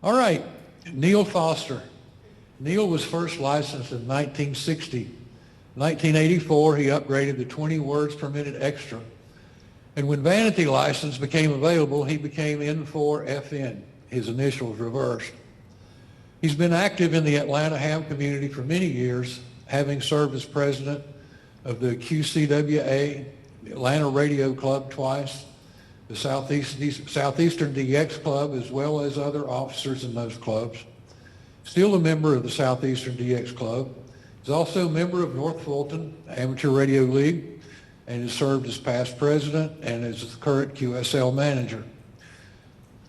All right, Neil Foster. Neil was first licensed in 1960. In 1984, he upgraded to 20 words per minute extra. And when Vanity license became available, he became N4FN, his initials reversed. He's been active in the Atlanta ham community for many years, having served as president of the QCWA, the Atlanta Radio Club twice, the Southeastern DX Club, as well as other officers in those clubs. Still a member of the Southeastern DX Club. He's also a member of North Fulton Amateur Radio League and has served as past president and as the current QSL manager.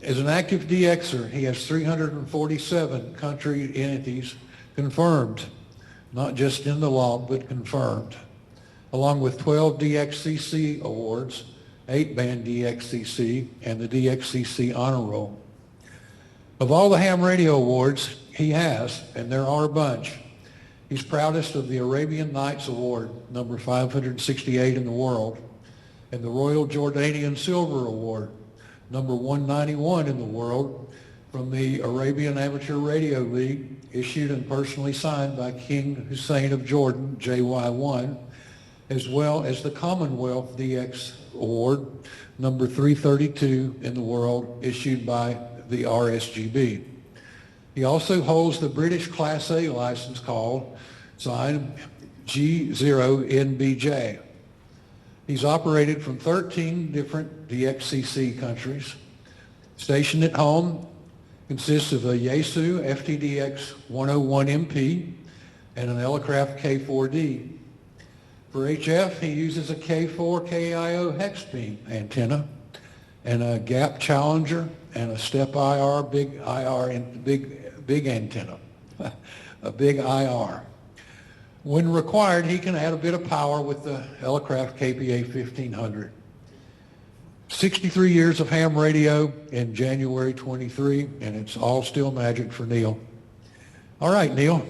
As an active DXer, he has 347 country entities confirmed, not just in the log, but confirmed, along with 12 DXCC awards, 8-band DXCC, and the DXCC Honor Roll. Of all the ham radio awards he has, and there are a bunch, he's proudest of the Arabian Nights Award, number 568 in the world, and the Royal Jordanian Silver Award, number 191 in the world, from the Arabian Amateur Radio League, issued and personally signed by King Hussein of Jordan, JY1, as well as the Commonwealth DX Award, number 332 in the world, issued by the RSGB. He also holds the British Class A license called sign G0NBJ. He's operated from 13 different DXCC countries. Stationed at home consists of a Yaesu FTDX 101MP and an Elecraft K4D. For HF, he uses a K4 KIO hex beam antenna and a gap challenger and a step IR, big IR, and big antenna, a big IR. When required, he can add a bit of power with the Elecraft KPA 1500. 63 years of ham radio in January 23, and it's all still magic for Neil. All right, Neil.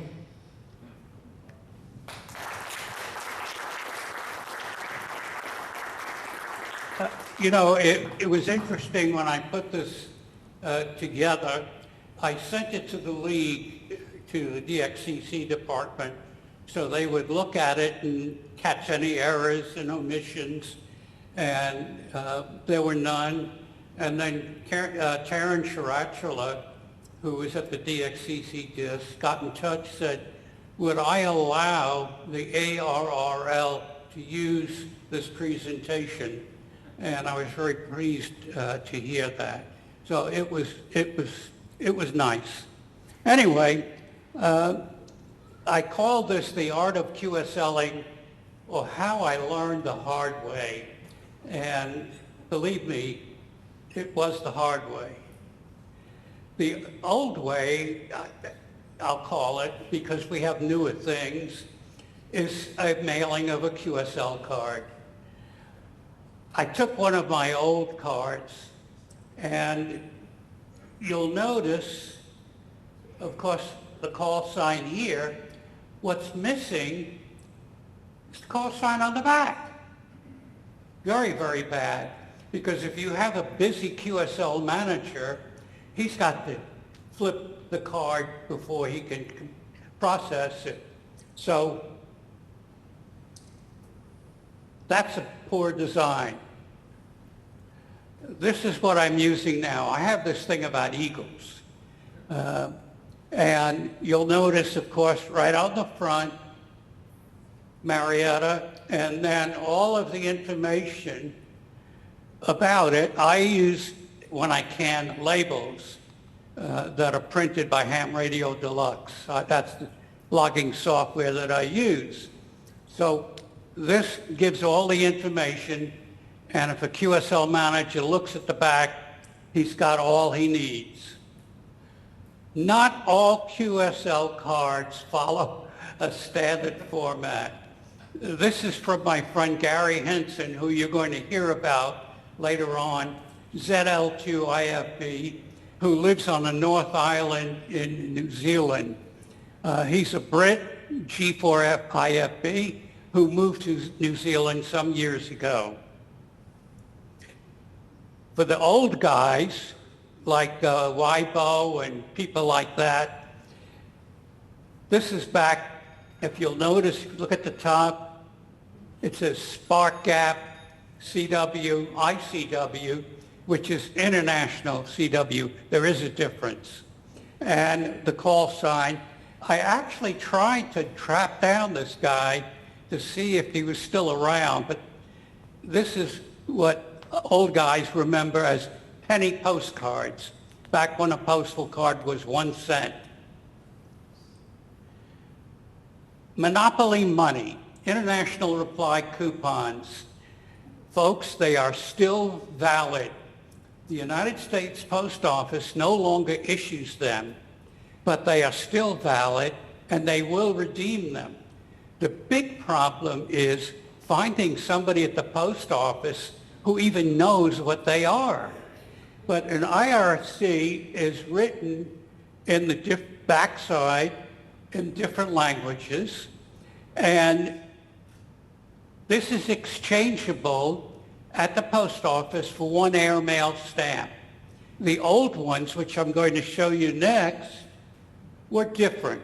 You know, it was interesting when I put this together. I sent it to the league, to the DXCC department, so they would look at it and catch any errors and omissions, and there were none. And then Taryn Sharachula, who was at the DXCC disc, got in touch, said, would I allow the ARRL to use this presentation? And I was very pleased to hear that. So it was nice. Anyway, I called this the Art of QSLing, or how I learned the hard way. And believe me, it was the hard way. The old way, I'll call it, because we have newer things, is a mailing of a QSL card. I took one of my old cards, and you'll notice, of course, the call sign here. What's missing is the call sign on the back. Very, very bad, because if you have a busy QSL manager, he's got to flip the card before he can process it. So that's a poor design. This is what I'm using now. I have this thing about eagles. And you'll notice, of course, right out the front, Marietta, and then all of the information about it. I use, when I can, labels that are printed by Ham Radio Deluxe. That's the logging software that I use. So this gives all the information, and if a QSL manager looks at the back, he's got all he needs. Not all QSL cards follow a standard format. This is from my friend Gary Henson, who you're going to hear about later on, ZL2IFB, who lives on the North Island in New Zealand. He's a Brit, G4IFB, who moved to New Zealand some years ago. For the old guys, like Weibo and people like that. This is back, if you'll notice, if you look at the top, it says Spark Gap CW, ICW, which is international CW. There is a difference. And the call sign, I actually tried to track down this guy to see if he was still around, but this is what old guys remember as penny postcards, back when a postal card was 1 cent. Monopoly money, international reply coupons. Folks, they are still valid. The United States Post Office no longer issues them, but they are still valid and they will redeem them. The big problem is finding somebody at the post office who even knows what they are. But an IRC is written in the backside in different languages, and this is exchangeable at the post office for one airmail stamp. The old ones, which I'm going to show you next, were different.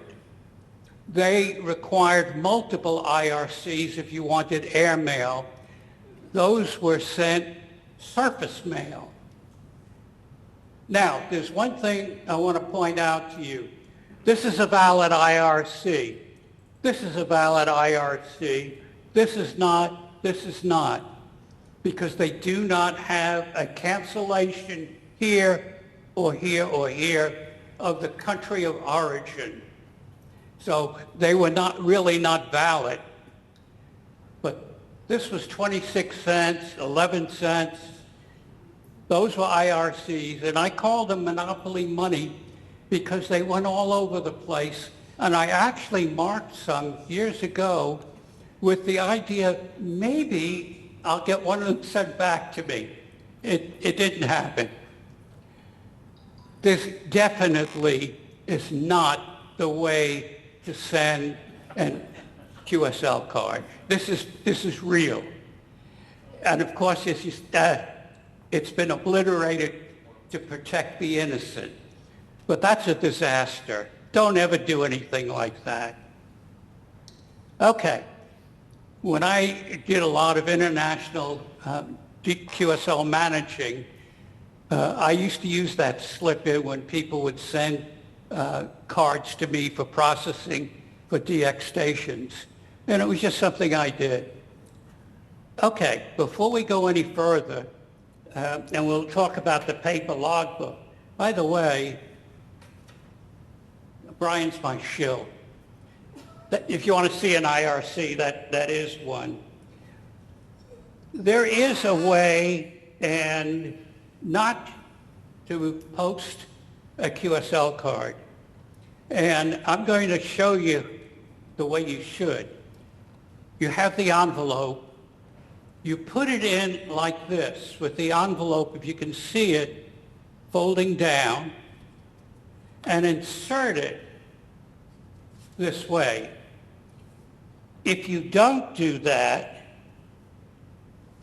They required multiple IRCs if you wanted airmail. Those were sent surface mail. Now, there's one thing I want to point out to you. This is a valid IRC. This is a valid IRC. This is not. This is not. Because they do not have a cancellation here or here or here of the country of origin. So they were not really not valid. But this was 26 cents, 11 cents. Those were IRCs, and I called them monopoly money because they went all over the place. And I actually marked some years ago with the idea maybe I'll get one of them sent back to me. It didn't happen. This definitely is not the way to send a QSL card. This is real. And of course, it's been obliterated to protect the innocent. But that's a disaster. Don't ever do anything like that. Okay. When I did a lot of international QSL managing, I used to use that slip in when people would send cards to me for processing for DX stations. And it was just something I did. Okay, before we go any further, and we'll talk about the paper logbook. By the way, Brian's my shill. If you want to see an IRC, that is one. There is a way, and not to post a QSL card. And I'm going to show you the way you should. You have the envelope. You put it in like this with the envelope, if you can see it, folding down, and insert it this way. If you don't do that,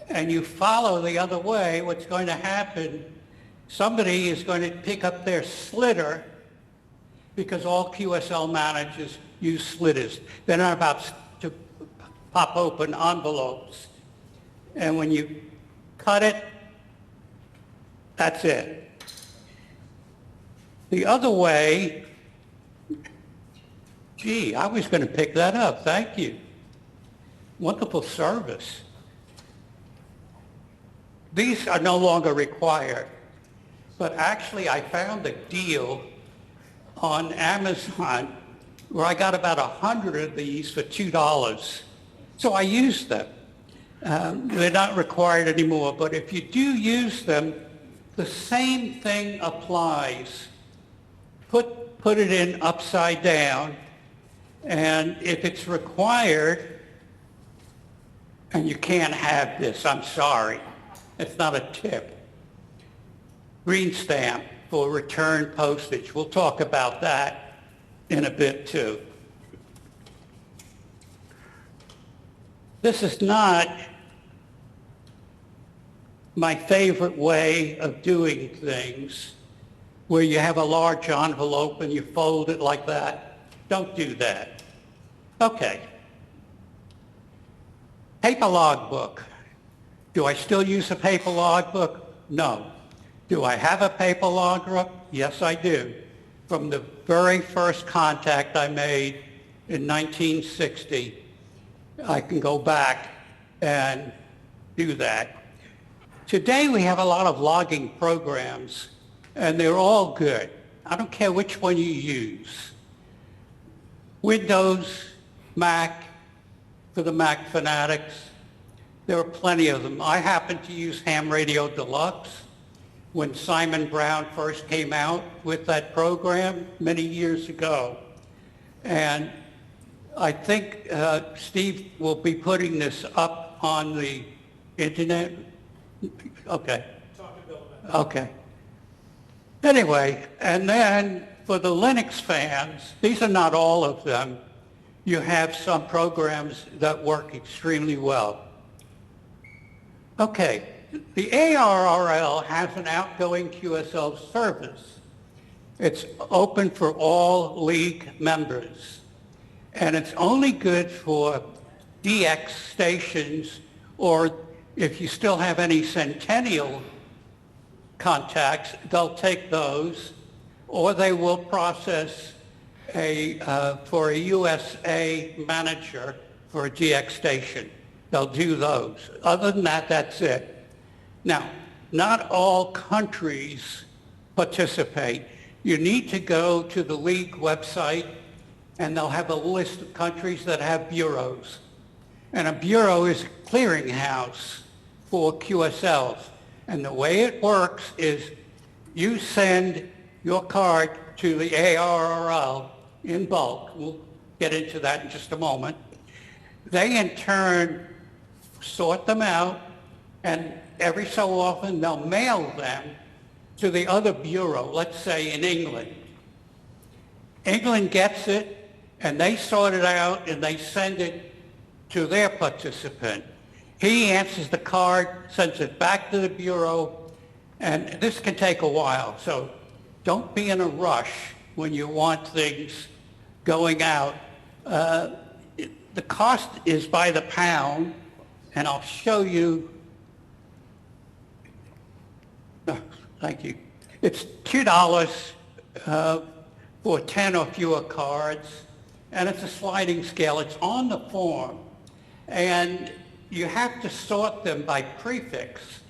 and you follow the other way, what's going to happen, somebody is going to pick up their slitter, because all QSL managers use slitters. They're not about to pop open envelopes. And when you cut it, that's it. The other way, gee, I was going to pick that up. Thank you. Wonderful service. These are no longer required, but actually I found a deal on Amazon where I got about 100 of these for $2. So I used them. They're not required anymore, but if you do use them, the same thing applies. Put it in upside down, and if it's required, and you can't have this, I'm sorry, it's not a tip. Green stamp for return postage. We'll talk about that in a bit too. This is not my favorite way of doing things, where you have a large envelope and you fold it like that. Don't do that. Okay. Paper logbook. Do I still use a paper logbook? No. Do I have a paper logbook? Yes, I do. From the very first contact I made in 1960, I can go back and do that. Today we have a lot of logging programs, and they're all good. I don't care which one you use. Windows, Mac, for the Mac fanatics, there are plenty of them. I happen to use Ham Radio Deluxe. When Simon Brown first came out with that program many years ago. And I think Steve will be putting this up on the internet. Okay. Okay. Anyway, and then for the Linux fans, these are not all of them, you have some programs that work extremely well. Okay. The ARRL has an outgoing QSL service. It's open for all league members, and it's only good for DX stations, or if you still have any Centennial contacts, they'll take those, or they will process for a USA manager for a DX station. They'll do those. Other than that, that's it. Now, not all countries participate. You need to go to the league website, and they'll have a list of countries that have bureaus. And a bureau is a clearinghouse for QSLs. And the way it works is you send your card to the ARRL in bulk. We'll get into that in just a moment. They, in turn, sort them out, and every so often they'll mail them to the other bureau, let's say in England. England gets it, and they sort it out, and they send it to their participant. He answers the card, sends it back to the bureau, and this can take a while. So don't be in a rush when you want things going out. The cost is by the pound, and I'll show you. Oh, thank you. It's $2 for 10 or fewer cards, and it's a sliding scale. It's on the form, and you have to sort them by prefix,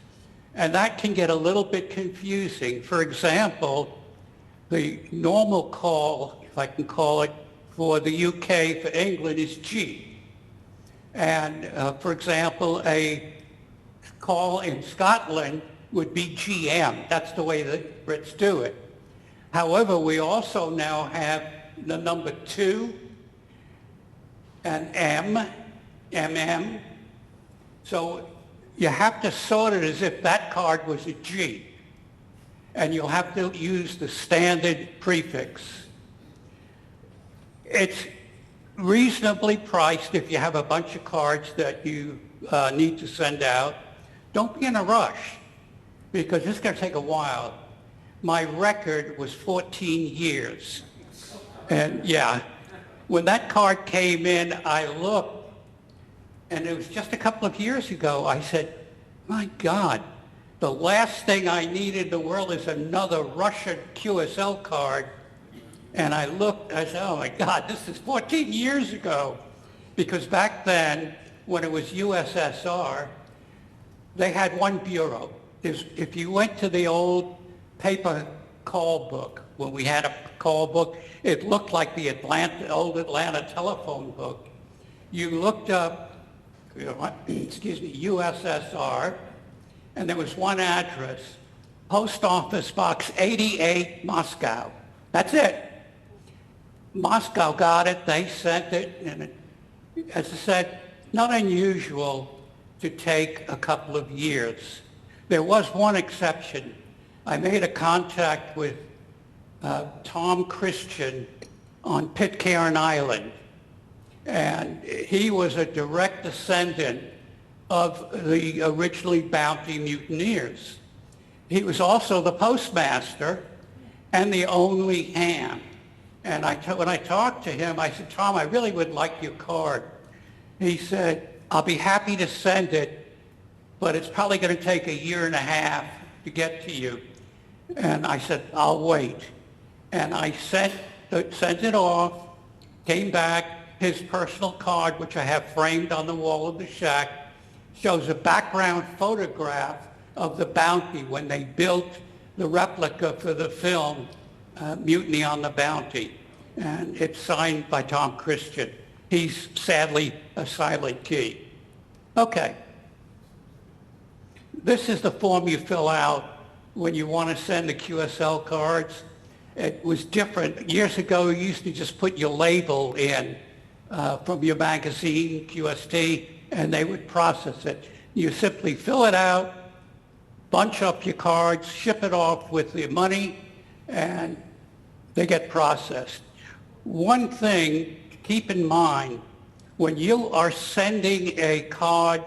and that can get a little bit confusing. For example, the normal call, if I can call it, for the UK, for England, is G. And for example, a call in Scotland would be GM. That's the way the Brits do it. However, we also now have the number 2 and M, MM. So you have to sort it as if that card was a G. And you'll have to use the standard prefix. It's reasonably priced if you have a bunch of cards that you need to send out. Don't be in a rush, because it's going to take a while. My record was 14 years. And yeah, when that card came in, I looked, and it was just a couple of years ago, I said, my God, the last thing I need in the world is another Russian QSL card. And I looked, I said, oh my God, this is 14 years ago. Because back then, when it was USSR, they had one bureau. If you went to the old paper call book, when we had a call book, it looked like the old Atlanta telephone book. You looked up, excuse me, USSR, and there was one address, Post Office Box 88, Moscow. That's it. Moscow got it, they sent it, and it, as I said, not unusual to take a couple of years. There was one exception. I made a contact with Tom Christian on Pitcairn Island, and he was a direct descendant of the originally Bounty mutineers. He was also the postmaster, and the only ham. And when I talked to him, I said, Tom, I really would like your card. He said, I'll be happy to send it, but it's probably going to take 1.5 years to get to you. And I said, I'll wait. And I sent it off, came back, his personal card, which I have framed on the wall of the shack, shows a background photograph of the Bounty when they built the replica for the film, Mutiny on the Bounty. And it's signed by Tom Christian. He's sadly a silent key. Okay. This is the form you fill out when you want to send the QSL cards. It was different. Years ago, you used to just put your label in from your magazine, QST, and they would process it. You simply fill it out, bunch up your cards, ship it off with the money, and they get processed. One thing to keep in mind, when you are sending a card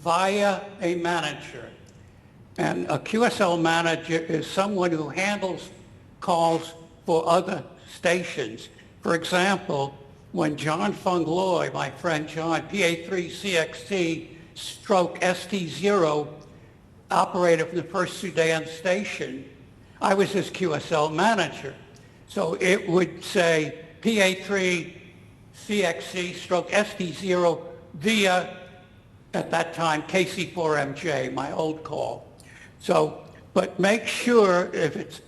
via a manager, and a QSL manager is someone who handles calls for other stations. For example, when John Fung Loy, my friend John, PA3CXT stroke ST0, operator from the first Sudan station, I was his QSL manager. So it would say PA3CXC stroke ST0 via, at that time, KC4MJ, my old call. So, but make sure if it's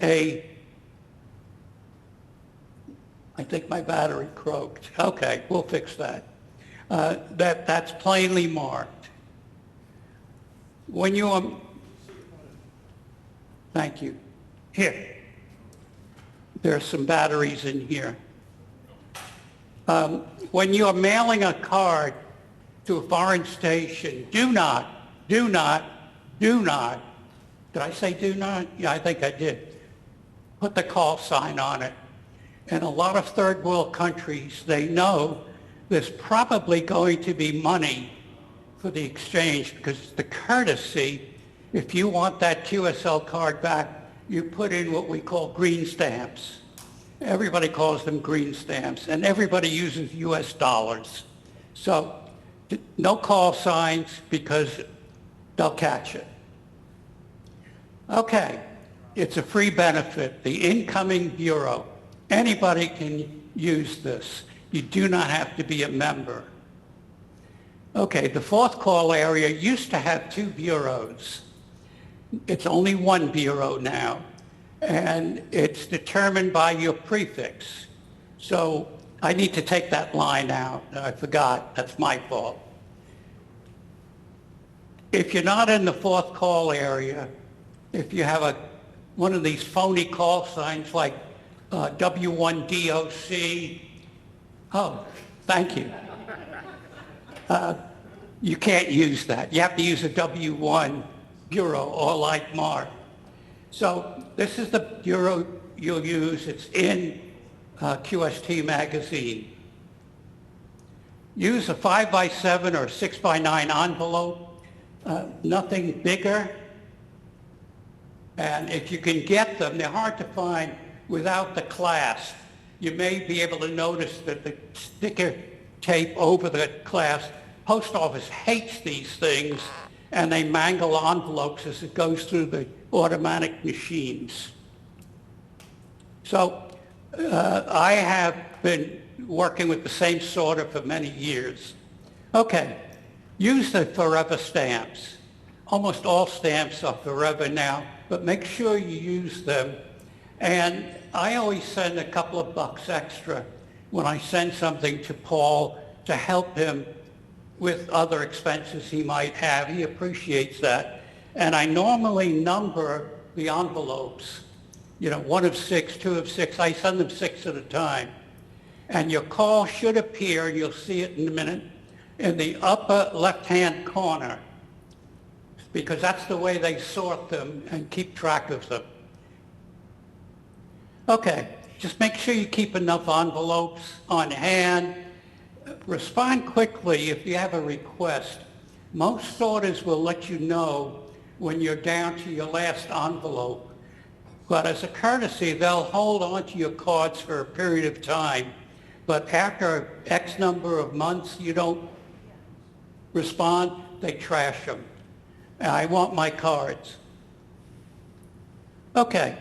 I think my battery croaked. Okay, we'll fix that. That's plainly marked. When you are, thank you. Here, there's some batteries in here. When you're mailing a card to a foreign station, do not, did I say do not? Yeah, I think I did. Put the call sign on it. In a lot of third world countries, they know there's probably going to be money for the exchange because the courtesy, if you want that QSL card back, you put in what we call green stamps. Everybody calls them green stamps, and everybody uses US dollars. So no call signs because they'll catch it. Okay, it's a free benefit. The incoming bureau, anybody can use this. You do not have to be a member. Okay, the fourth call area used to have 2 bureaus. It's only 1 bureau now, and it's determined by your prefix. So I need to take that line out. I forgot. That's my fault. If you're not in the fourth call area, if you have one of these phony call signs like W1DOC, oh, thank you. You can't use that. You have to use a W1 bureau or like mark. So this is the bureau you'll use. It's in QST magazine. Use a 5x7 or 6x9 envelope, nothing bigger. And if you can get them, they're hard to find without the clasp. You may be able to notice that the sticker tape over the clasp. Post office hates these things, and they mangle envelopes as it goes through the automatic machines. So I have been working with the same sorter for many years. Okay, use the forever stamps. Almost all stamps are forever now, but make sure you use them. And I always send a couple of bucks extra when I send something to Paul to help him with other expenses he might have. He appreciates that. And I normally number the envelopes, 1 of 6, 2 of 6. I send them 6 at a time. And your call should appear, and you'll see it in a minute, in the upper left-hand corner, because that's the way they sort them and keep track of them. Okay, just make sure you keep enough envelopes on hand. Respond quickly if you have a request. Most sorters will let you know when you're down to your last envelope. But as a courtesy, they'll hold onto your cards for a period of time. But after X number of months, you don't respond, they trash them. And I want my cards. Okay,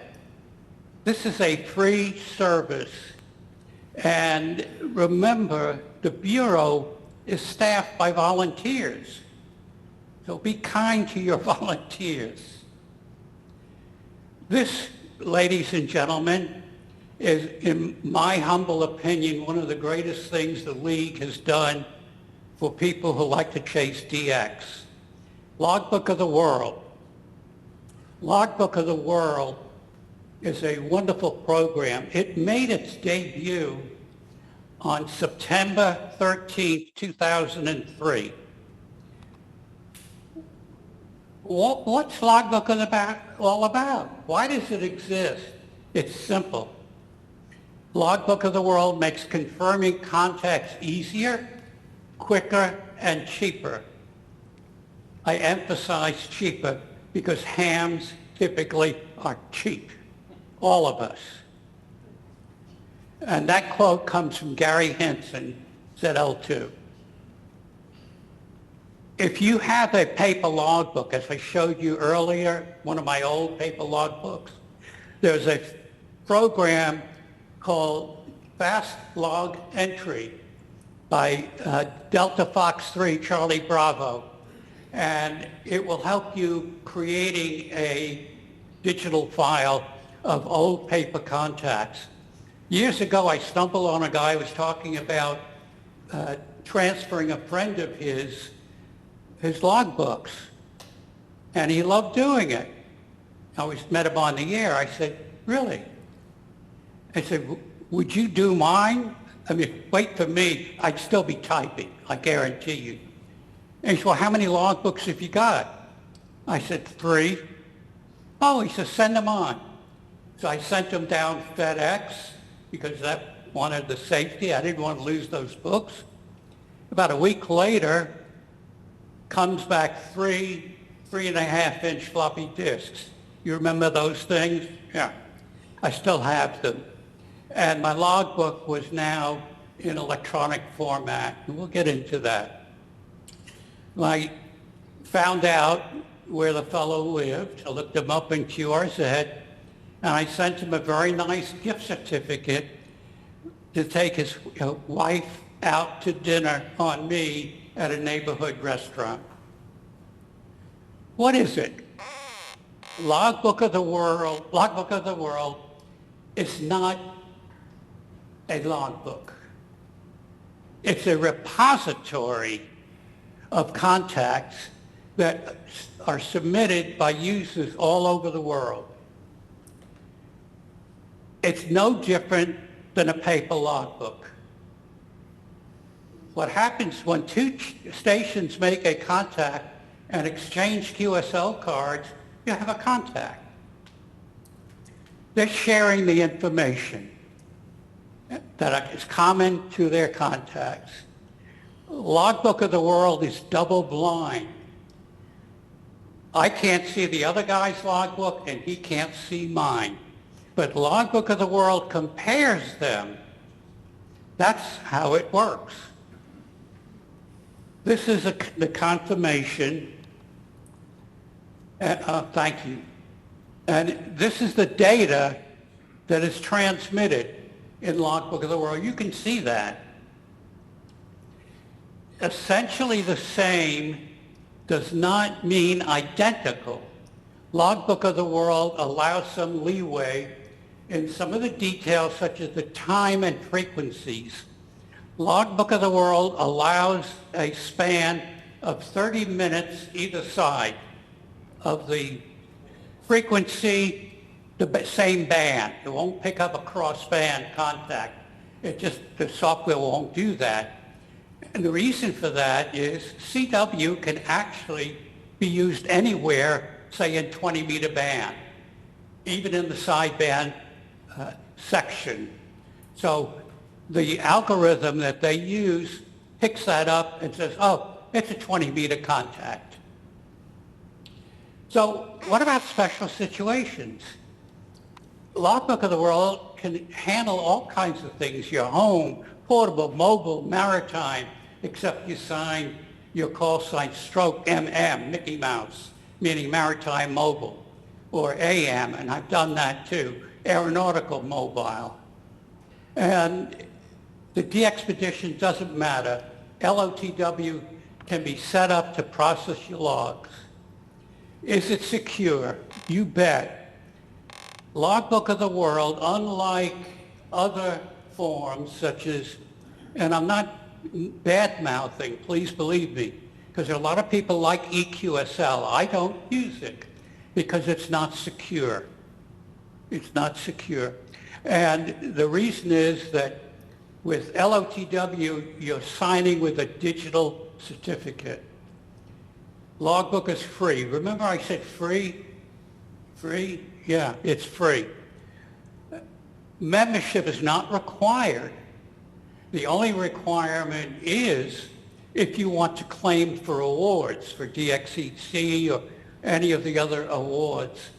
this is a free service. And remember, the Bureau is staffed by volunteers. So be kind to your volunteers. This, ladies and gentlemen, is, in my humble opinion, one of the greatest things the League has done for people who like to chase DX. Logbook of the World. Logbook of the World is a wonderful program. It made its debut on September 13th, 2003. What's Logbook all about? Why does it exist? It's simple. Logbook of the World makes confirming contacts easier, quicker, and cheaper. I emphasize cheaper because hams typically are cheap. All of us. And that quote comes from Gary Henson, ZL2. If you have a paper logbook, as I showed you earlier, one of my old paper logbooks, there's a program called Fast Log Entry by Delta Fox 3 Charlie Bravo. And it will help you creating a digital file of old paper contacts. Years ago, I stumbled on a guy who was talking about transferring a friend of his logbooks, and he loved doing it. I always met him on the air. I said, really? I said, would you do mine? I mean, wait for me. I'd still be typing, I guarantee you. And he said, well, how many logbooks have you got? I said, 3. Oh, he said, send them on. So I sent them down FedEx because that wanted the safety. I didn't want to lose those books. About a week later, comes back 3.5-inch floppy disks. You remember those things? Yeah. I still have them. And my logbook was now in electronic format. And we'll get into that. I found out where the fellow lived. I looked him up in QRZ, and I sent him a very nice gift certificate to take his wife out to dinner on me at a neighborhood restaurant. What is it? Logbook of the World is not a logbook. It's a repository of contacts that are submitted by users all over the world. It's no different than a paper logbook. What happens when two stations make a contact and exchange QSL cards, you have a contact. They're sharing the information that is common to their contacts. Logbook of the World is double blind. I can't see the other guy's logbook and he can't see mine. But Logbook of the World compares them. That's how it works. This is the confirmation. Thank you. And this is the data that is transmitted in Logbook of the World. You can see that. Essentially the same does not mean identical. Logbook of the World allows some leeway in some of the details such as the time and frequencies. Logbook of the World allows a span of 30 minutes either side of the frequency, the same band. It won't pick up a cross-band contact. The software won't do that. And the reason for that is CW can actually be used anywhere, say in 20-meter band, even in the sideband section. So the algorithm that they use picks that up and says, oh, it's a 20-meter contact. So what about special situations? Logbook of the World can handle all kinds of things, your home, portable, mobile, maritime, except you sign your call sign stroke MM, Mickey Mouse, meaning maritime mobile, or AM, and I've done that too, aeronautical mobile. And the de-expedition doesn't matter. LOTW can be set up to process your logs. Is it secure? You bet. Logbook of the World, unlike other forms such as, and I'm not bad-mouthing, please believe me, because there are a lot of people like EQSL. I don't use it because it's not secure. It's not secure. And the reason is that with LOTW, you're signing with a digital certificate. Logbook is free. Remember I said free? Free? Yeah, it's free. Membership is not required. The only requirement is if you want to claim for awards, for DXCC or any of the other awards.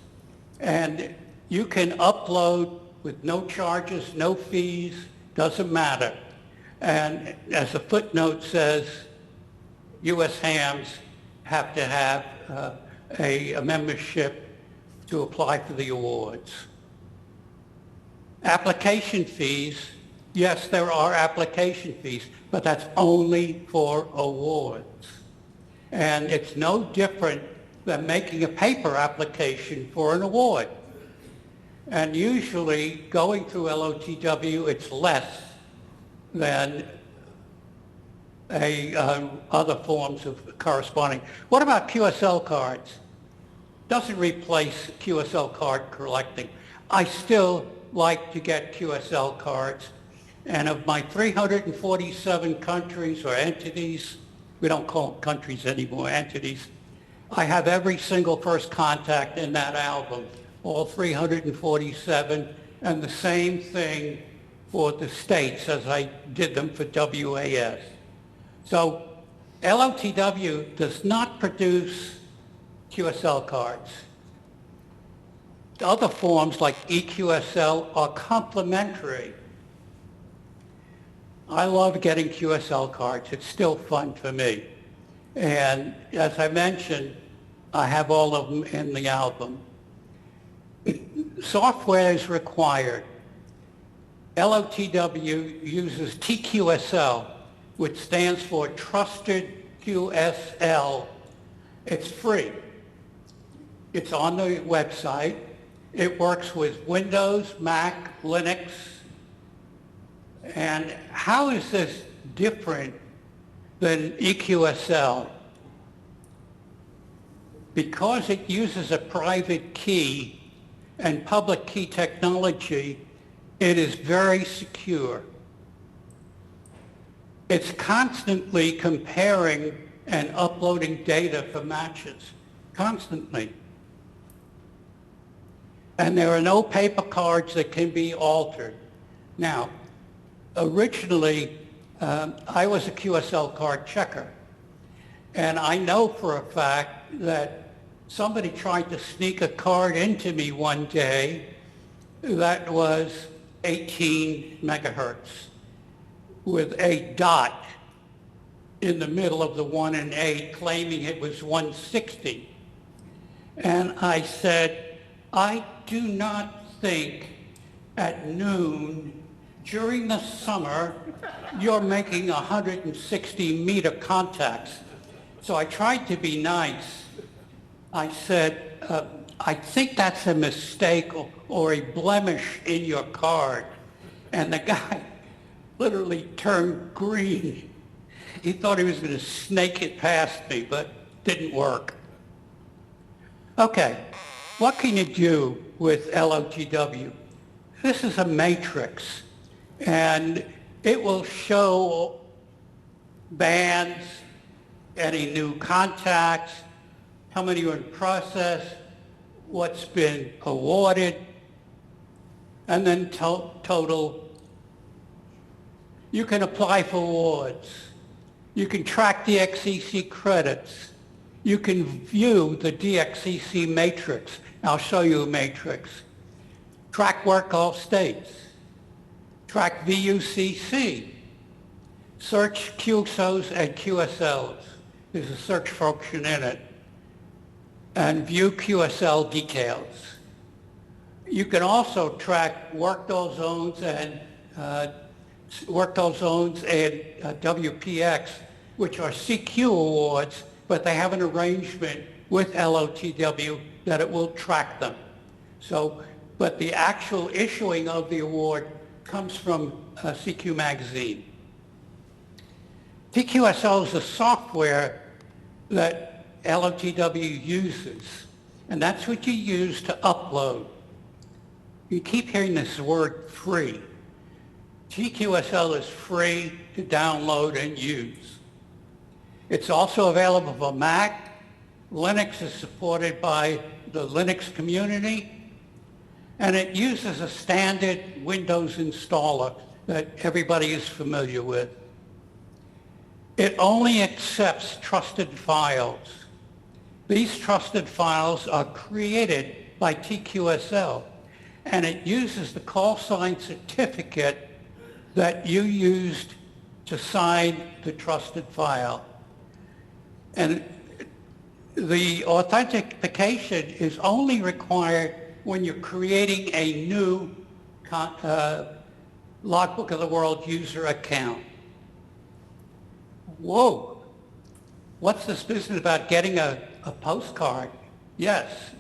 And you can upload with no charges, no fees, doesn't matter. And as the footnote says, U.S. hams have to have a membership to apply for the awards. Application fees, yes, there are application fees, but that's only for awards. And it's no different than making a paper application for an award. And usually going through LOTW, it's less than other forms of corresponding. What about QSL cards? Doesn't replace QSL card collecting. I still like to get QSL cards. And of my 347 countries or entities, we don't call them countries anymore, entities, I have every single first contact in that album, all 347, and the same thing for the states as I did them for WAS. So LOTW does not produce QSL cards. The other forms like EQSL are complementary. I love getting QSL cards. It's still fun for me. And as I mentioned, I have all of them in the album. Software is required. LOTW uses TQSL, which stands for Trusted QSL. It's free. It's on the website. It works with Windows, Mac, Linux. And how is this different than EQSL? Because it uses a private key and public key technology, it is very secure. It's constantly comparing and uploading data for matches, constantly. And there are no paper cards that can be altered. Now, originally, I was a QSL card checker. And I know for a fact that somebody tried to sneak a card into me one day that was 18 megahertz with a dot in the middle of the 1 and 8 claiming it was 160. And I said, I do not think at noon during the summer you're making 160 meter contacts. So I tried to be nice. I said, I think that's a mistake or a blemish in your card. And the guy literally turned green. He thought he was going to snake it past me, but didn't work. Okay, what can you do with LOTW? This is a matrix, and it will show bands, any new contacts, how many are in process, what's been awarded, and then total. You can apply for awards. You can track DXCC credits. You can view the DXCC matrix. I'll show you a matrix. track work all states, track VUCC, search QSOs and QSLs. There's a search function in it, and view QSL details. You can also track worked all zones and WPX, which are CQ awards, but they have an arrangement with LOTW that it will track them. So, but the actual issuing of the award comes from CQ magazine. TQSL is a software that LOTW uses, and that's what you use to upload. You keep hearing this word free. TQSL is free to download and use. It's also available for Mac. Linux is supported by the Linux community, and it uses a standard Windows installer that everybody is familiar with. It only accepts trusted files. These trusted files are created by TQSL, and it uses the call sign certificate that you used to sign the trusted file. And the authentication is only required when you're creating a new Logbook of the World user account. Whoa, what's this business about getting a postcard? Yes.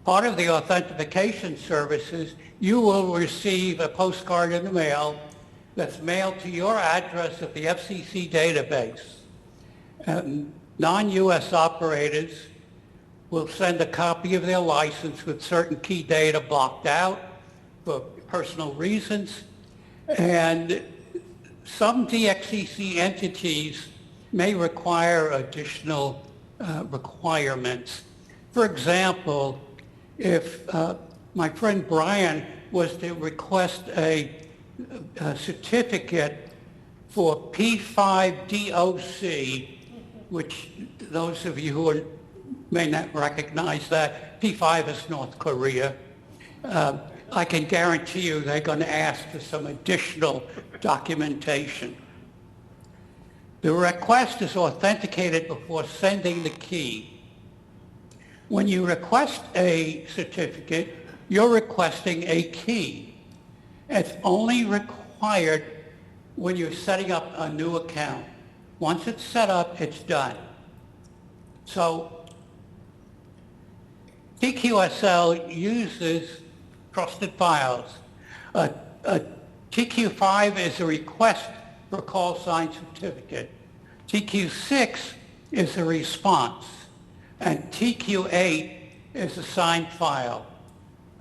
Part of the authentication services, you will receive a postcard in the mail that's mailed to your address at the FCC database. Non-U.S. operators will send a copy of their license with certain key data blocked out for personal reasons, and some DXCC entities may require additional requirements. For example, if my friend Brian was to request a certificate for P5DOC, which those of you who may not recognize that, P5 is North Korea. I can guarantee you they're going to ask for some additional documentation. The request is authenticated before sending the key. When you request a certificate, you're requesting a key. It's only required when you're setting up a new account. Once it's set up, it's done. So TQSL uses trusted files. TQ5 is a request for call sign certificate. TQ6 is a response. And TQ8 is a signed file.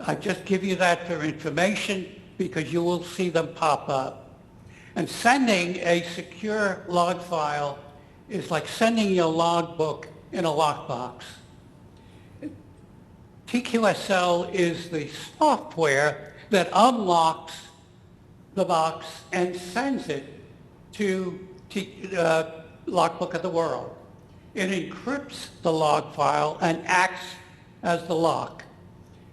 I just give you that for information because you will see them pop up. And sending a secure log file is like sending your logbook in a lockbox. TQSL is the software that unlocks the box and sends it to Logbook of the World. It encrypts the log file and acts as the lock.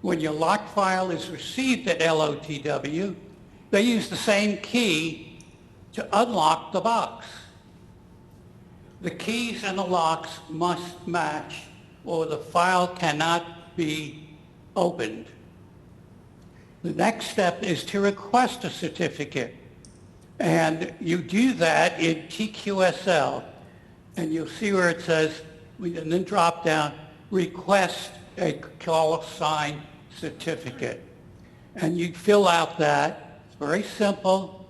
When your log file is received at LOTW, they use the same key to unlock the box. The keys and the locks must match or the file cannot be opened. The next step is to request a certificate. And you do that in TQSL. And you'll see where it says, and then drop down, request a call sign certificate. And you fill out that. It's very simple.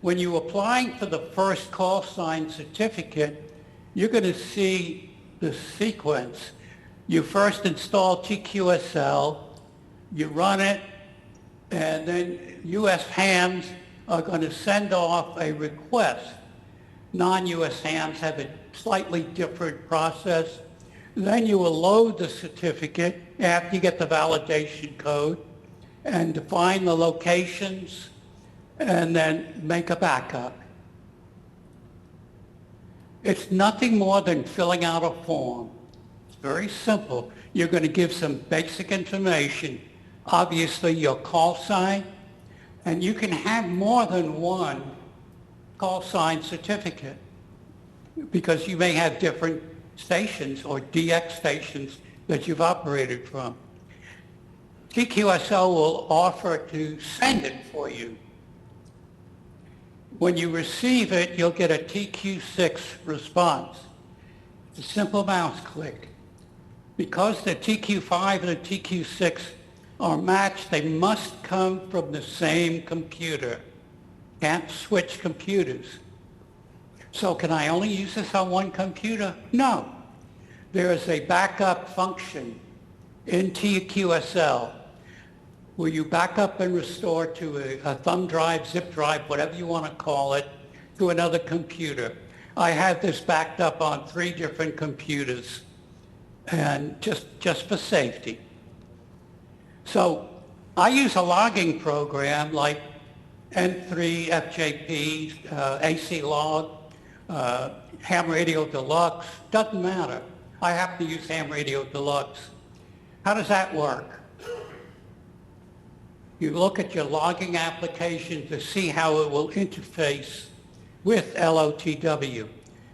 When you're applying for the first call sign certificate, you're going to see the sequence. You first install TQSL, you run it, and then U.S. hams are going to send off a request. Non-U.S. hams have a slightly different process. Then you will load the certificate after you get the validation code and define the locations and then make a backup. It's nothing more than filling out a form. It's very simple. You're going to give some basic information. obviously your call sign, and you can have more than one call sign certificate because you may have different stations or DX stations that you've operated from. TQSL will offer to send it for you. When you receive it, you'll get a TQ6 response. It's a simple mouse click. Because the TQ5 and the TQ6 are matched, they must come from the same computer. Can't switch computers. So can I only use this on one computer? No. There is a backup function in TQSL where you back up and restore to a thumb drive, zip drive, whatever you want to call it, to another computer. I have this backed up on 3 different computers, and just for safety. So I use a logging program like N3FJP, AC Log, Ham Radio Deluxe, doesn't matter. I happen to use Ham Radio Deluxe. How does that work? You look at your logging application to see how it will interface with LOTW.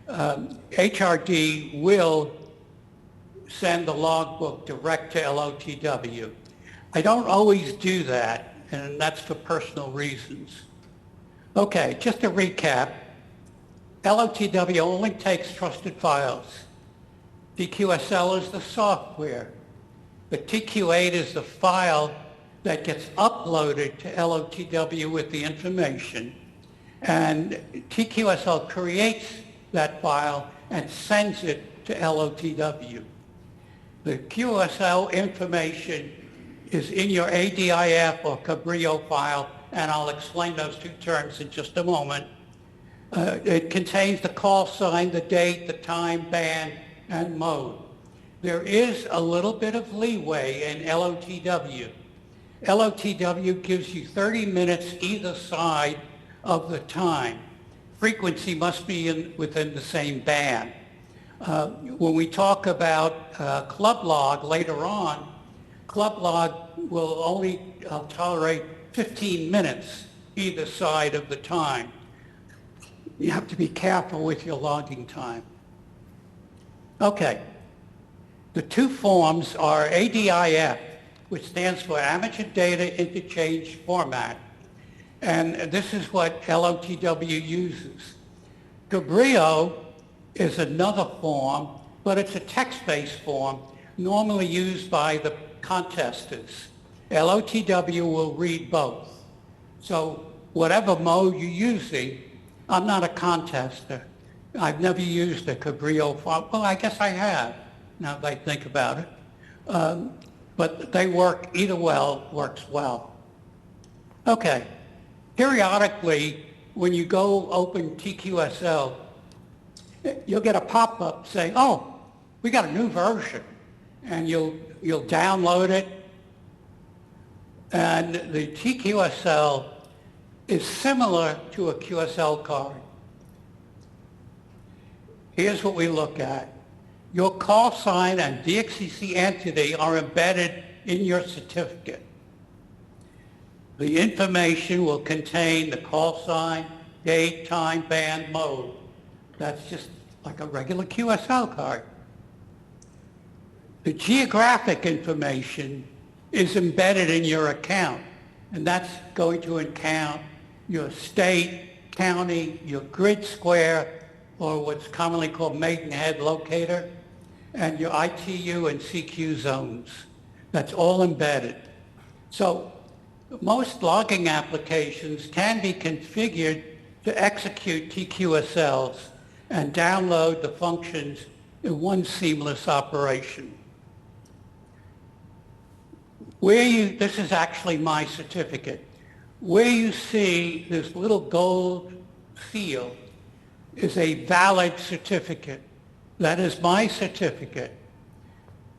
HRD will send the logbook direct to LOTW. I don't always do that, and that's for personal reasons. Okay, just to recap, LOTW only takes trusted files. TQSL is the software. The TQ8 is the file that gets uploaded to LOTW with the information. And TQSL creates that file and sends it to LOTW. The QSL information is in your ADIF or Cabrillo file, and I'll explain those 2 terms in just a moment. It contains the call sign, the date, the time, band, and mode. There is a little bit of leeway in LOTW. LOTW gives you 30 minutes either side of the time. Frequency must be within the same band. When we talk about club log later on, club log will only tolerate 15 minutes either side of the time. You have to be careful with your logging time. Okay, the 2 forms are ADIF, which stands for Amateur Data Interchange Format, and this is what LOTW uses. Cabrillo is another form, but it's a text-based form normally used by the contesters. LOTW will read both. So whatever mode you're using, I'm not a contester. I've never used a Cabrillo form. Well, I guess I have, now that I think about it. But they work, either works well. Okay, periodically, when you go open TQSL, you'll get a pop-up saying, oh, we got a new version. And you'll download it. And the TQSL is similar to a QSL card. Here's what we look at. Your call sign and DXCC entity are embedded in your certificate. The information will contain the call sign, date, time, band, mode. That's just like a regular QSL card. The geographic information is embedded in your account, and that's going to account your state, county, your grid square, or what's commonly called Maidenhead locator, and your ITU and CQ zones. That's all embedded. So most logging applications can be configured to execute TQSLs and download the functions in one seamless operation. This is actually my certificate. Where you see this little gold seal is a valid certificate. That is my certificate.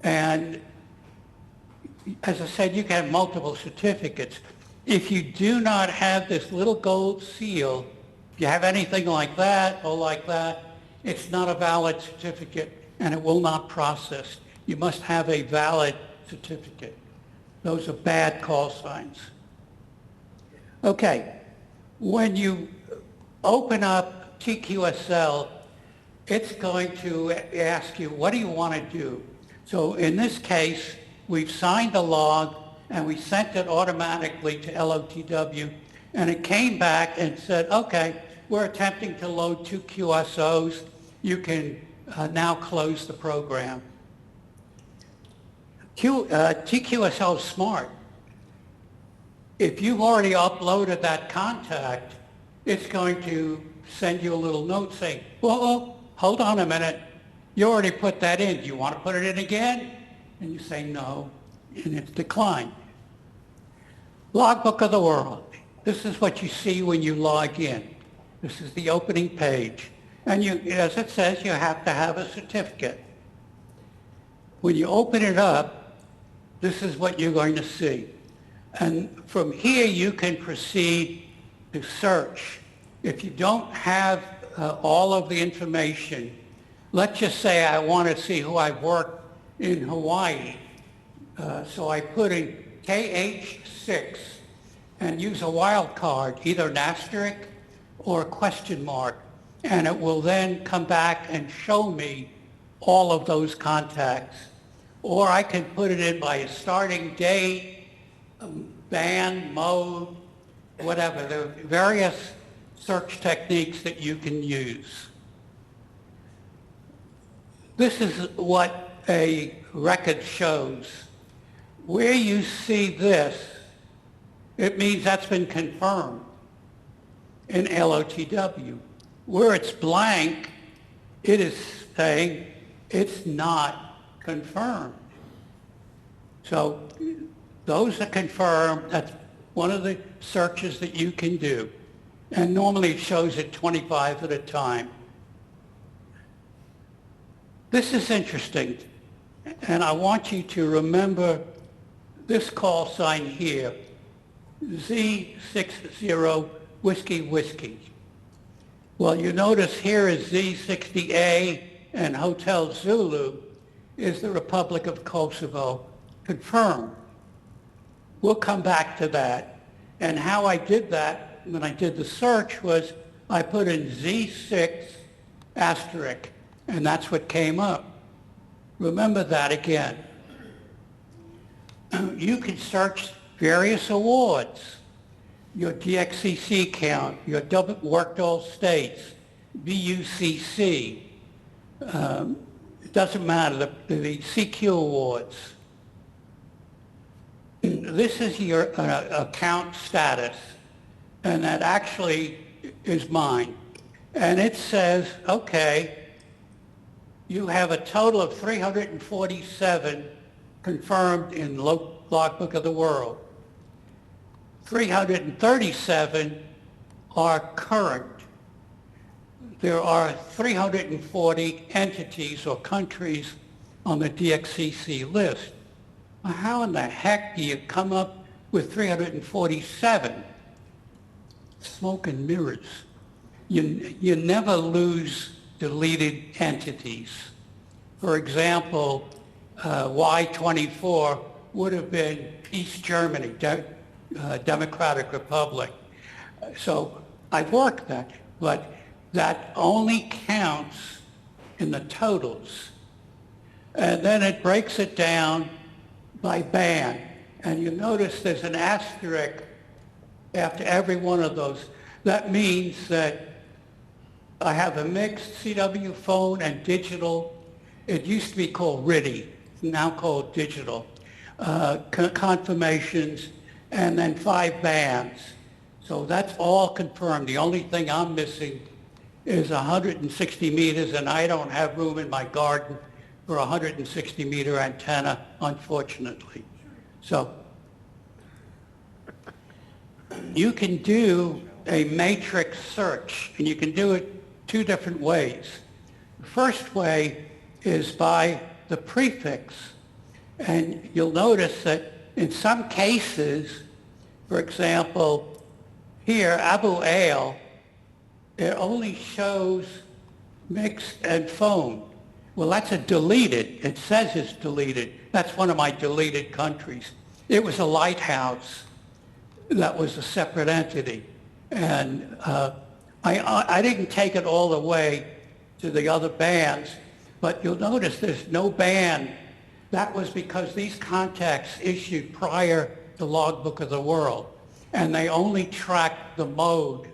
And as I said, you can have multiple certificates. If you do not have this little gold seal, if you have anything like that or like that, it's not a valid certificate and it will not process. You must have a valid certificate. Those are bad call signs. Okay, when you open up TQSL, it's going to ask you, what do you want to do? So in this case, we've signed the log and we sent it automatically to LOTW, and it came back and said, okay, we're attempting to load 2 QSOs. You can now close the program. TQSL is smart. If you've already uploaded that contact, it's going to send you a little note saying, whoa, hold on a minute. You already put that in. Do you want to put it in again? And you say no, and it's declined. Logbook of the world. This is what you see when you log in. This is the opening page. And you, as it says, you have to have a certificate. When you open it up, this is what you're going to see. And from here, you can proceed to search. If you don't have all of the information, let's just say I want to see who I've worked in Hawaii. So I put in KH6 and use a wildcard, either an asterisk or a question mark, and it will then come back and show me all of those contacts. Or I can put it in by a starting date, band, mode, whatever. There are various search techniques that you can use. This is what a record shows. Where you see this, it means that's been confirmed in LOTW. Where it's blank, it is saying it's not confirmed. So those are confirmed. That's one of the searches that you can do. And normally it shows it 25 at a time. This is interesting. And I want you to remember this call sign here, Z60 Whiskey Whiskey. Well, you notice here is Z60A and Hotel Zulu is the Republic of Kosovo confirmed. We'll come back to that. And how I did that when I did the search was I put in Z6 asterisk, and that's what came up. Remember that again. You can search various awards, your DXCC count, your worked all states, VUCC. It doesn't matter, the CQ awards. This is your account status, and that actually is mine. And it says, okay, you have a total of 347 confirmed in Logbook of the World. 337 are current. There are 340 entities or countries on the DXCC list. Well, how in the heck do you come up with 347? Smoke and mirrors. You never lose deleted entities. For example, Y24 would have been East Germany, Democratic Republic. So I've worked that, but that only counts in the totals. And then it breaks it down by band. And you notice there's an asterisk after every one of those. That means that I have a mixed CW phone and digital. It used to be called RIDI, now called digital. Confirmations, and then 5 bands. So that's all confirmed. The only thing I'm missing is 160 meters, and I don't have room in my garden for a 160 meter antenna, unfortunately. So you can do a matrix search, and you can do it 2 different ways. The first way is by the prefix, and you'll notice that in some cases, for example, here, Abu Ale, it only shows mixed and phone. Well, that's a deleted. It says it's deleted. That's one of my deleted countries. It was a lighthouse that was a separate entity. And I didn't take it all the way to the other bands, but you'll notice there's no band. That was because these contacts issued prior to Logbook of the World, and they only tracked the mode,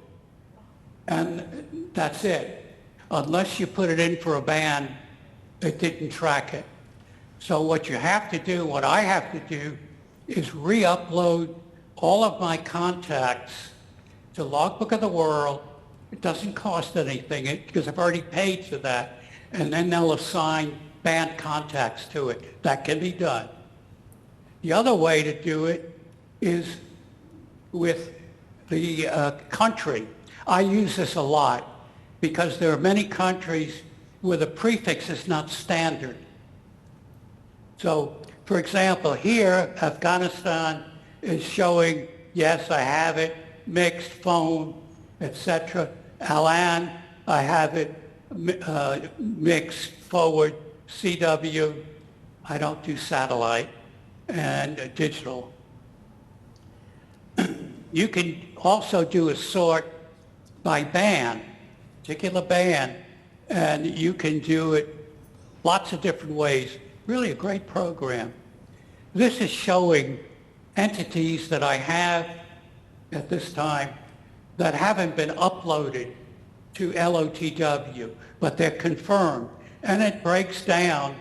and that's it. Unless you put it in for a band, it didn't track it. So what you have to do, what I have to do, is re-upload all of my contacts to Logbook of the World. It doesn't cost anything because I've already paid for that. And then they'll assign band contacts to it. That can be done. The other way to do it is with the country. I use this a lot because there are many countries where the prefix is not standard. So, for example, here, Afghanistan is showing, yes, I have it, mixed, phone, etc. Alan, I have it, mixed, forward, CW, I don't do satellite, and digital. You can also do a sort by band, particular band, and you can do it lots of different ways. Really a great program. This is showing entities that I have at this time that haven't been uploaded to LOTW, but they're confirmed, and it breaks down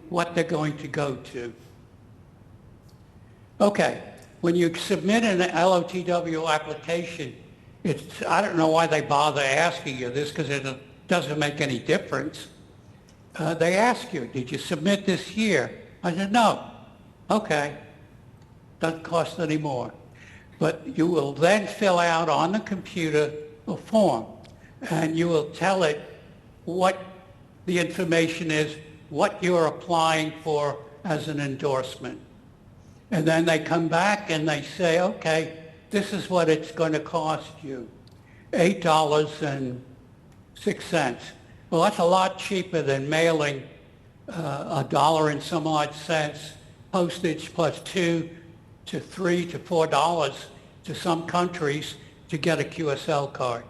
what they're going to go to. Okay, when you submit an LOTW application, I don't know why they bother asking you this because it doesn't make any difference. They ask you, did you submit this year? I said, no. Okay, doesn't cost any more. But you will then fill out on the computer a form, and you will tell it what the information is, what you're applying for as an endorsement. And then they come back and they say, okay, this is what it's going to cost you, $8.06. Well, that's a lot cheaper than mailing $1 and some odd cents, postage plus $2 to $3 to $4 to some countries to get a QSL card.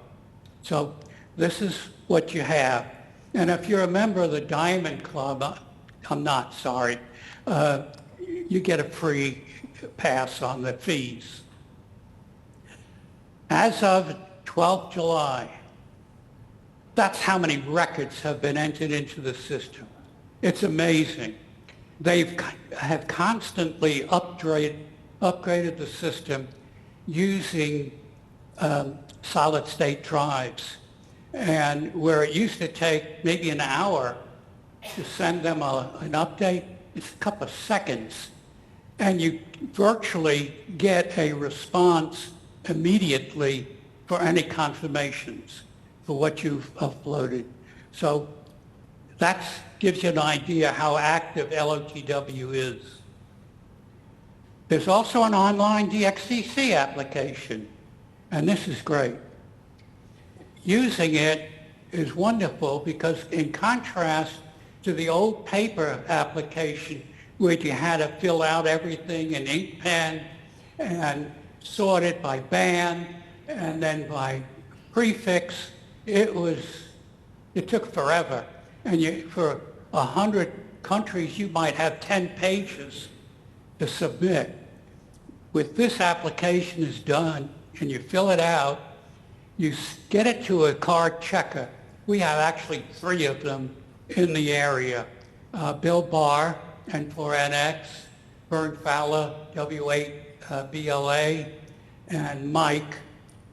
So this is what you have. And if you're a member of the Diamond Club, I'm not, sorry, you get a free pass on the fees. As of 12th July, that's how many records have been entered into the system. It's amazing. They have constantly upgraded the system using solid state drives. And where it used to take maybe an hour to send them an update, it's a couple of seconds. And you virtually get a response immediately for any confirmations for what you've uploaded. So that gives you an idea how active LOTW is. There's also an online DXCC application, and this is great. Using it is wonderful because in contrast to the old paper application where you had to fill out everything in ink pen and sort it by band and then by prefix, it took forever. And for 100 countries, you might have 10 pages to submit. With this application is done and you fill it out, you get it to a card checker. We have actually 3 of them in the area. Bill Barr, N4NX, Vern Fowler, W8BLA, and Mike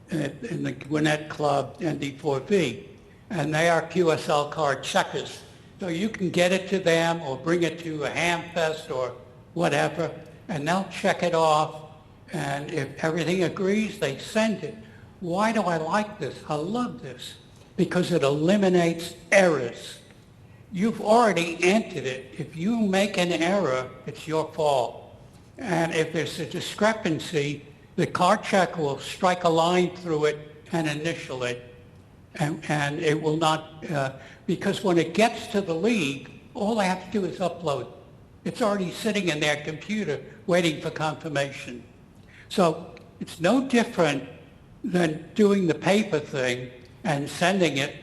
in the Gwinnett Club, ND4V. And they are QSL card checkers. So you can get it to them or bring it to a Hamfest or whatever, and they'll check it off. And if everything agrees, they send it. Why do I like this? I love this because it eliminates errors. You've already entered it. If you make an error, it's your fault. And if there's a discrepancy, the card checker will strike a line through it and initial it. And it will not, because when it gets to the league, all I have to do is upload. It's already sitting in their computer waiting for confirmation. So it's no different than doing the paper thing and sending it.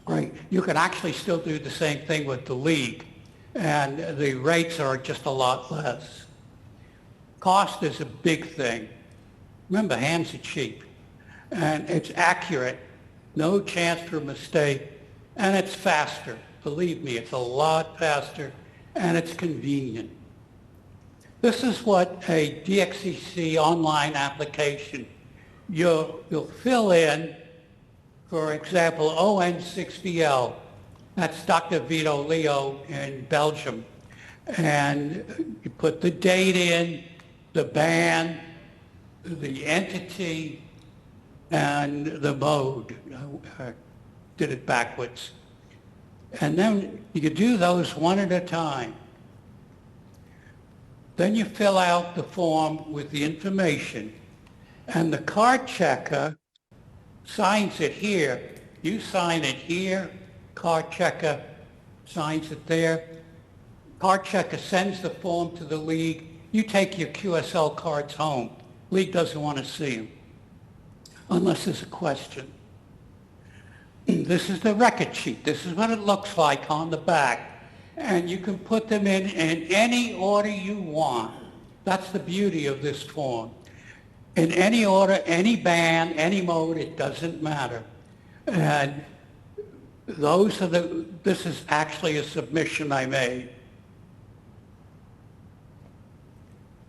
Right. You can actually still do the same thing with the league, and the rates are just a lot less. Cost is a big thing. Remember, hands are cheap, and it's accurate, no chance for a mistake, and it's faster. Believe me, it's a lot faster, and it's convenient. This is what a DXCC online application, you'll fill in, for example, ON60L. That's Dr. Vito Leo in Belgium. And you put the date in, the band, the entity, and the mode. I did it backwards. And then you do those one at a time. Then you fill out the form with the information, and the card checker signs it here. You sign it here, card checker signs it there. Card checker sends the form to the league. You take your QSL cards home. League doesn't want to see them unless there's a question. This is the record sheet. This is what it looks like on the back. And you can put them in any order you want. That's the beauty of this form. In any order, any band, any mode, it doesn't matter. And this is actually a submission I made.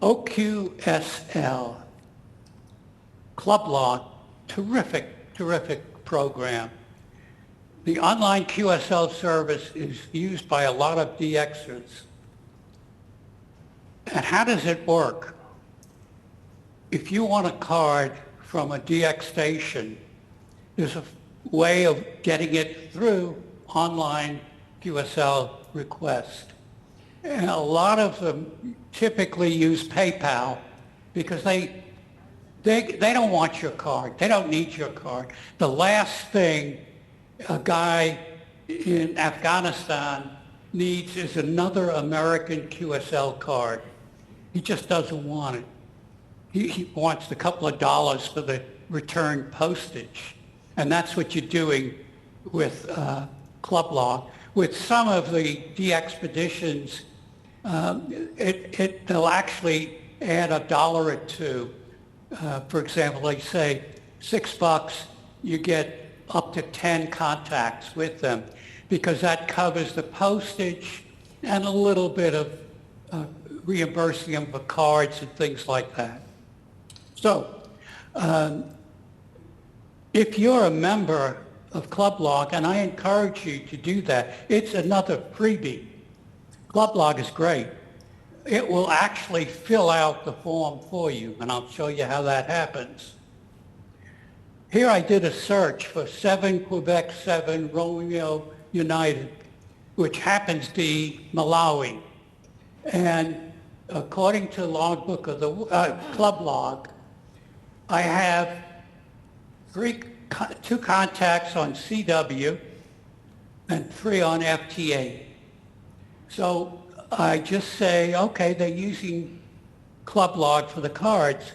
OQSL, Club Log, terrific program. The online QSL service is used by a lot of DXers. And how does it work? If you want a card from a DX station, there's a way of getting it through online QSL request. And a lot of them typically use PayPal because they don't want your card. They don't need your card. The last thing a guy in Afghanistan needs is another American QSL card. He just doesn't want it. He wants a couple of dollars for the return postage. And that's what you're doing with Club Log. With some of the DXpeditions, they'll actually add $1 or $2. For example, they say $6, you get up to 10 contacts with them, because that covers the postage and a little bit of reimbursing them for cards and things like that. So, if you're a member of Club Log, and I encourage you to do that, it's another freebie. Club Log is great. It will actually fill out the form for you, and I'll show you how that happens. Here I did a search for 7 Quebec 7 Romeo United, which happens to be Malawi. And according to logbook of the Club Log, I have 2 contacts on CW and 3 on FTA. So I just say, okay, they're using Club Log for the cards.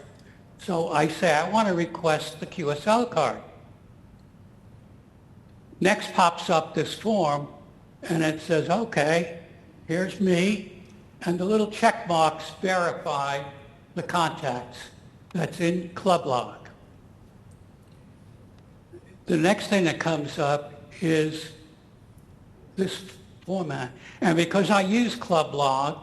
So I say, I want to request the QSL card. Next pops up this form, and it says, okay, here's me, and the little check marks verify the contacts. That's in Club Log. The next thing that comes up is this format. And because I use Club Log,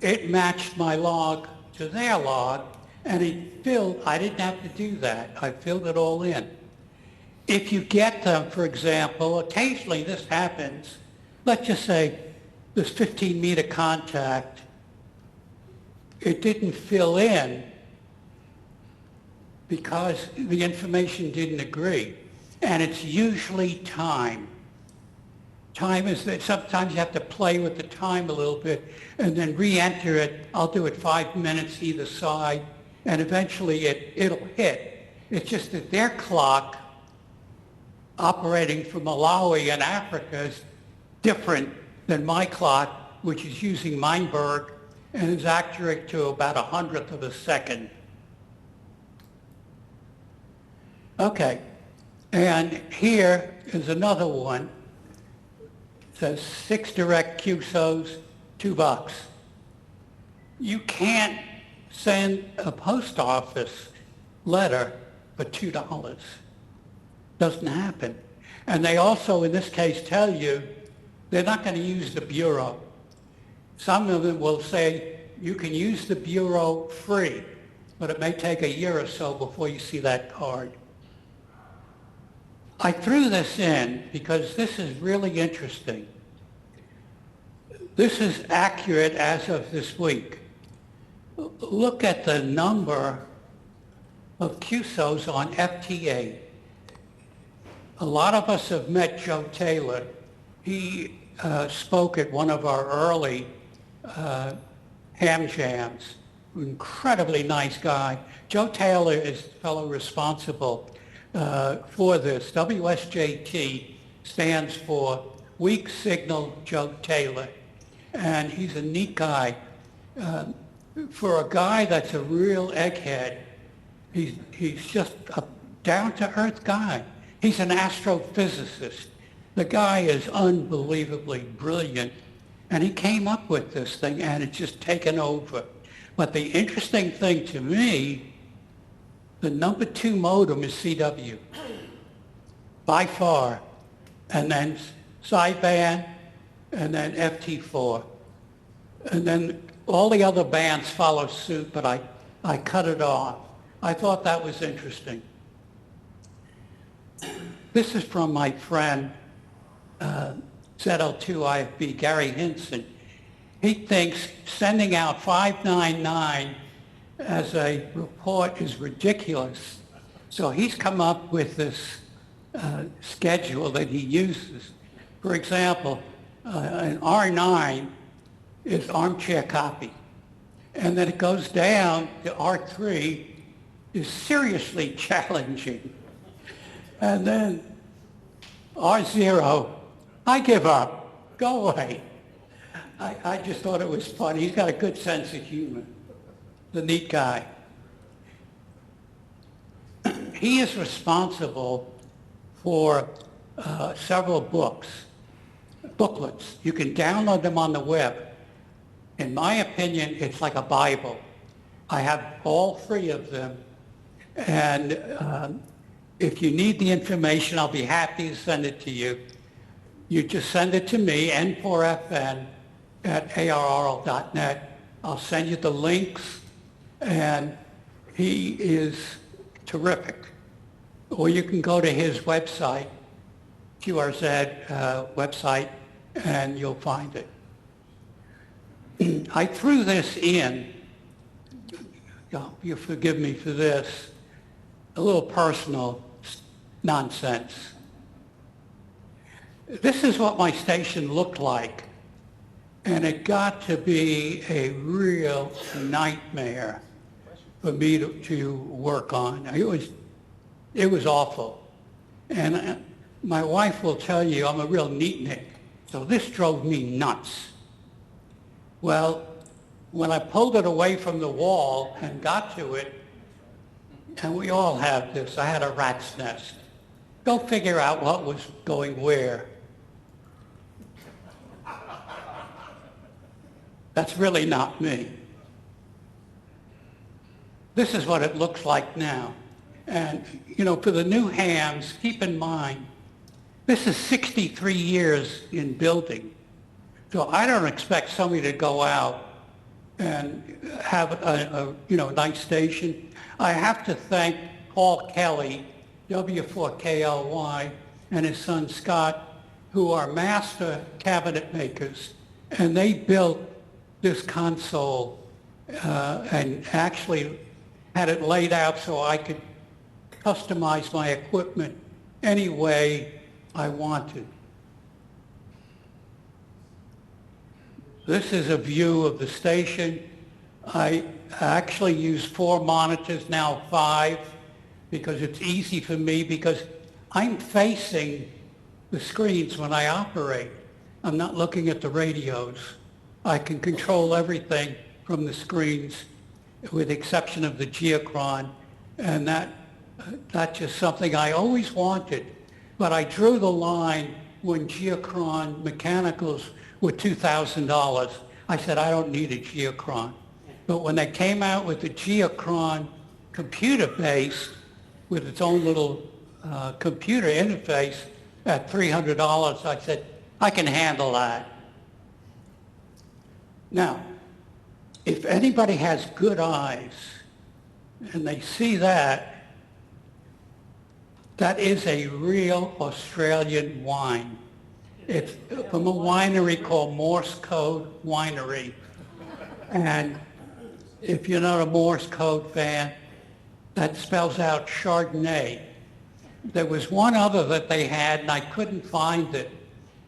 it matched my log to their log, and it filled, I didn't have to do that. I filled it all in. If you get them, for example, occasionally this happens, let's just say this 15-meter contact, it didn't fill in because the information didn't agree. And it's usually time. Time is that sometimes you have to play with the time a little bit and then re-enter it. I'll do it 5 minutes either side, and eventually it'll hit. It's just that their clock operating from Malawi and Africa is different than my clock, which is using Meinberg and is accurate to about 100th of a second. Okay, and here is another one. It says 6 direct QSOs, $2. You can't send a post office letter for $2. Doesn't happen. And they also, in this case, tell you they're not going to use the bureau. Some of them will say you can use the bureau free, but it may take a year or so before you see that card. I threw this in because this is really interesting. This is accurate as of this week. Look at the number of QSOs on FTA. A lot of us have met Joe Taylor. He spoke at one of our early ham jams. Incredibly nice guy. Joe Taylor is the fellow responsible for this. WSJT stands for Weak Signal Joe Taylor. And he's a neat guy. For a guy that's a real egghead, he's just a down-to-earth guy. He's an astrophysicist. The guy is unbelievably brilliant. And he came up with this thing, and it's just taken over. But the interesting thing to me, the number 2 modem is CW, by far. And then sideband, and then FT4. And then all the other bands follow suit, but I cut it off. I thought that was interesting. This is from my friend, ZL2IFB, Gary Hinson. He thinks sending out 599 as a report is ridiculous. So he's come up with this schedule that he uses. For example, an R9 is armchair copy. And then it goes down to R3 is seriously challenging. And then R0, I give up, go away. I just thought it was funny. He's got a good sense of humor, the neat guy. He is responsible for several booklets. You can download them on the web. In my opinion, it's like a Bible. I have all 3 of them. And if you need the information, I'll be happy to send it to you. You just send it to me, N4FN @arrl.net. I'll send you the links, and he is terrific. Or you can go to his website, QRZ website, and you'll find it. I threw this in, you forgive me for this, a little personal nonsense. This is what my station looked like, and it got to be a real nightmare for me to work on. It was awful. And my wife will tell you I'm a real neatnik, so this drove me nuts. Well, when I pulled it away from the wall and got to it, and we all have this, I had a rat's nest. Go figure out what was going where. That's really not me. This is what it looks like now. And, for the new hams, keep in mind, this is 63 years in building. So I don't expect somebody to go out and have a nice station. I have to thank Paul Kelly, W4KLY, and his son Scott, who are master cabinet makers. And they built this console and actually had it laid out so I could customize my equipment any way I wanted. This is a view of the station. I actually use 4 monitors, now 5, because it's easy for me because I'm facing the screens when I operate. I'm not looking at the radios. I can control everything from the screens with the exception of the geochron, and that's just something I always wanted. But I drew the line when geochron mechanicals were $2,000. I said, I don't need a geochron. But when they came out with the geochron computer-based with its own little computer interface at $300, I said, I can handle that. Now, if anybody has good eyes and they see that, that is a real Australian wine. It's from a winery called Morse Code Winery. And if you're not a Morse Code fan, that spells out Chardonnay. There was one other that they had, and I couldn't find it,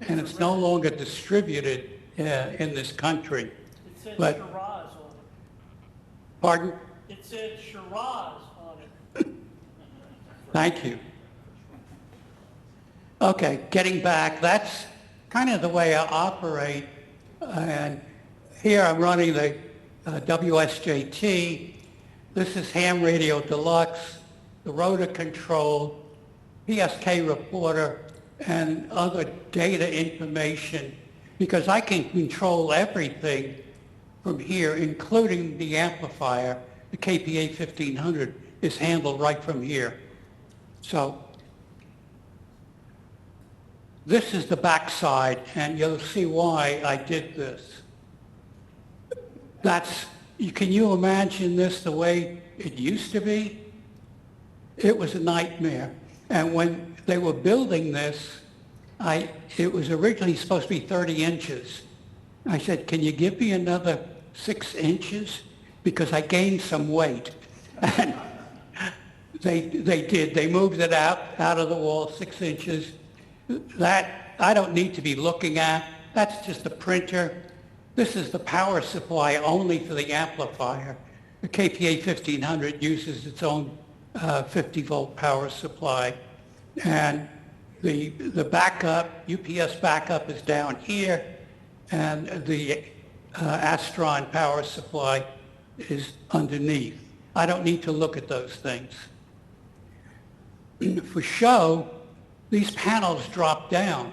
and it's no longer distributed in this country. It said But- Shiraz on it. Pardon? It said Shiraz on it. Thank you. Okay, getting back, that's kind of the way I operate. And here I'm running the WSJT. This is Ham Radio Deluxe, the rotor control, PSK reporter, and other data information, because I can control everything from here, including the amplifier. The KPA 1500 is handled right from here. So this is the backside, and you'll see why I did this. Can you imagine this the way it used to be? It was a nightmare. And when they were building this, it was originally supposed to be 30 inches. I said, can you give me another 6 inches? Because I gained some weight. And they did. They moved it out of the wall 6 inches. That I don't need to be looking at. That's just a printer. This is the power supply only for the amplifier. The KPA 1500 uses its own 50-volt power supply. And the backup, UPS backup is down here, and the Astron power supply is underneath. I don't need to look at those things. For show, these panels drop down,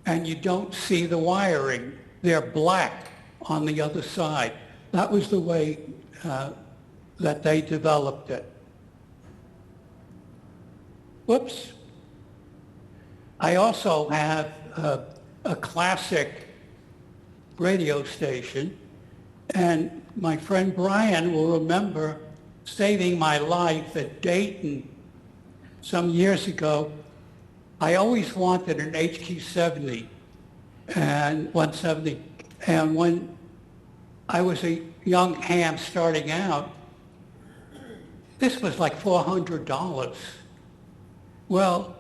and you don't see the wiring. They're black on the other side. That was the way that they developed it. Whoops. I also have a classic radio station, and my friend Brian will remember saving my life at Dayton some years ago. I always wanted an HQ70 and 170, and when I was a young ham starting out, this was like $400. Well,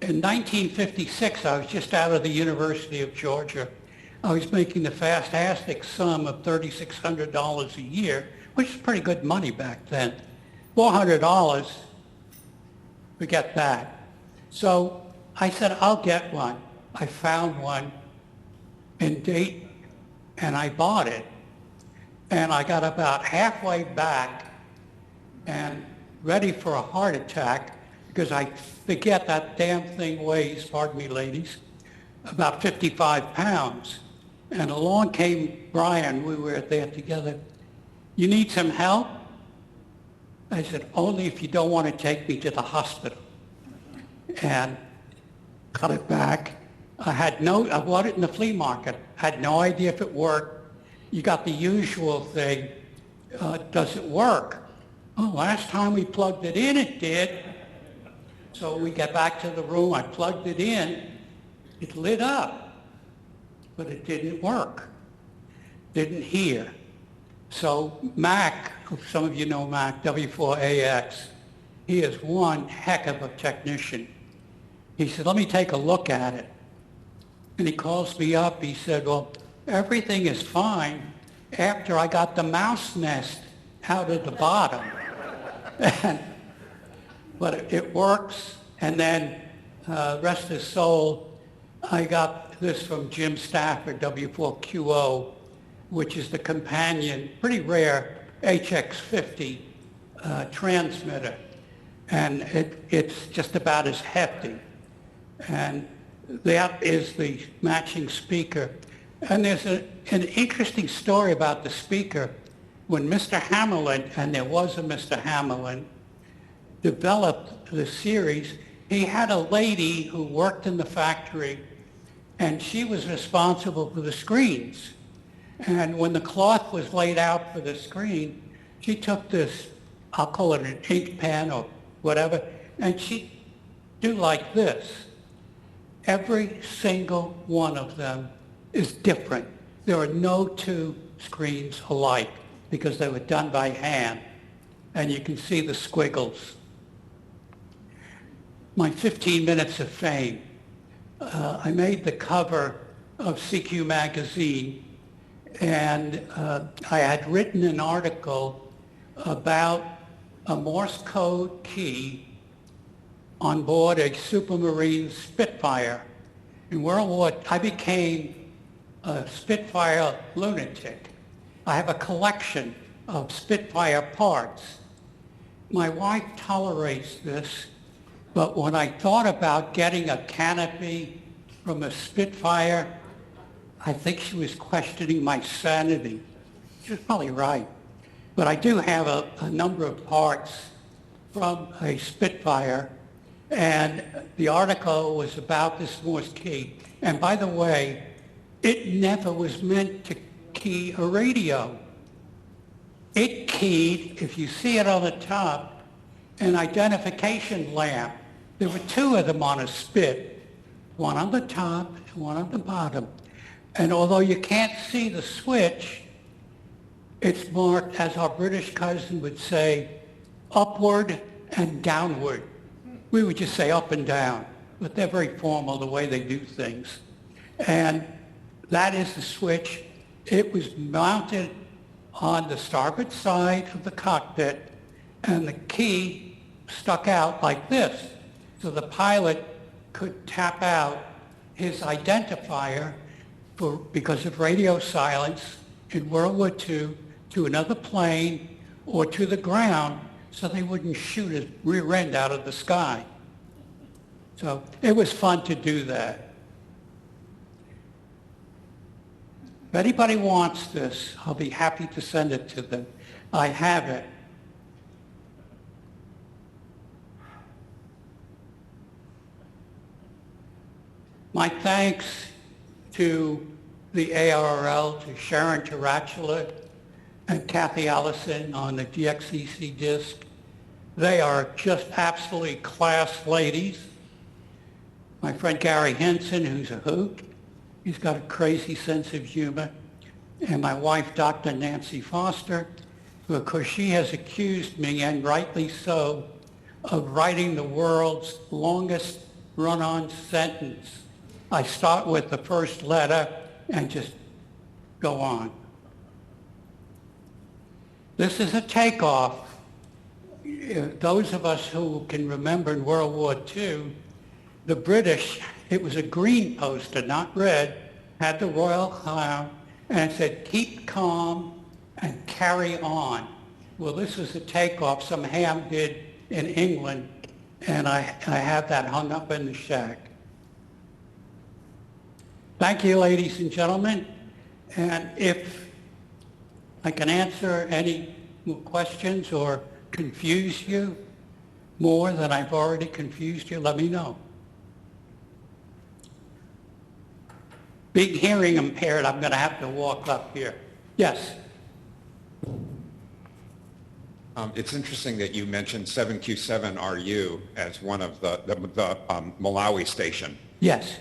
in 1956, I was just out of the University of Georgia. I was making the fantastic sum of $3,600 a year, which is pretty good money back then. $400, forget that. So I said, I'll get one. I found one in Dayton, and I bought it. And I got about halfway back and ready for a heart attack, because I forget that damn thing weighs, pardon me ladies, about 55 pounds. And along came Brian, we were there together. You need some help? I said, only if you don't want to take me to the hospital. And cut it back. I bought it in the flea market. Had no idea if it worked. You got the usual thing, does it work? Oh, last time we plugged it in, it did. So we get back to the room, I plugged it in, it lit up, but it didn't work, didn't hear. So Mac, some of you know Mac, W4AX, he is one heck of a technician. He said, let me take a look at it. And he calls me up, he said, well, everything is fine after I got the mouse nest out of the bottom. But it works, and then rest his soul, I got this from Jim Stafford, W4QO, which is the companion, pretty rare HX50 transmitter. And it's just about as hefty. And that is the matching speaker. And there's an interesting story about the speaker. When Mr. Hammerlin, and there was a Mr. Hammerlin, developed the series, he had a lady who worked in the factory, and she was responsible for the screens. And when the cloth was laid out for the screen, she took this, I'll call it an ink pen or whatever, and she'd do like this. Every single one of them is different. There are no two screens alike because they were done by hand, and you can see the squiggles. My 15 minutes of fame. I made the cover of CQ magazine, and I had written an article about a Morse code key on board a Supermarine Spitfire. In World War, I became a Spitfire lunatic. I have a collection of Spitfire parts. My wife tolerates this, but when I thought about getting a canopy from a Spitfire, I think she was questioning my sanity. She was probably right. But I do have a number of parts from a Spitfire, and the article was about this Morse key. And by the way, it never was meant to key a radio. It keyed, if you see it on the top, an identification lamp. There were two of them on a spit, one on the top and one on the bottom. And although you can't see the switch, it's marked, as our British cousin would say, upward and downward. We would just say up and down, but they're very formal the way they do things. And that is the switch. It was mounted on the starboard side of the cockpit, and the key stuck out like this. So the pilot could tap out his identifier because of radio silence in World War II to another plane or to the ground so they wouldn't shoot his rear end out of the sky. So it was fun to do that. If anybody wants this, I'll be happy to send it to them. I have it. My thanks to the ARRL, to Sharon Tarantula and Kathy Allison on the DXCC disc. They are just absolutely class ladies. My friend Gary Henson, who's a hoot. He's got a crazy sense of humor. And my wife, Dr. Nancy Foster, who of course she has accused me, and rightly so, of writing the world's longest run-on sentence. I start with the first letter and just go on. This is a takeoff. Those of us who can remember in World War II, the British, it was a green poster, not red, had the Royal Crown, and it said, keep calm and carry on. Well, this was a takeoff some ham did in England, and I have that hung up in the shack. Thank you, ladies and gentlemen. And if I can answer any more questions or confuse you more than I've already confused you, let me know. Being hearing impaired, I'm going to have to walk up here. Yes? It's interesting that you mentioned 7Q7RU as one of the Malawi station. Yes.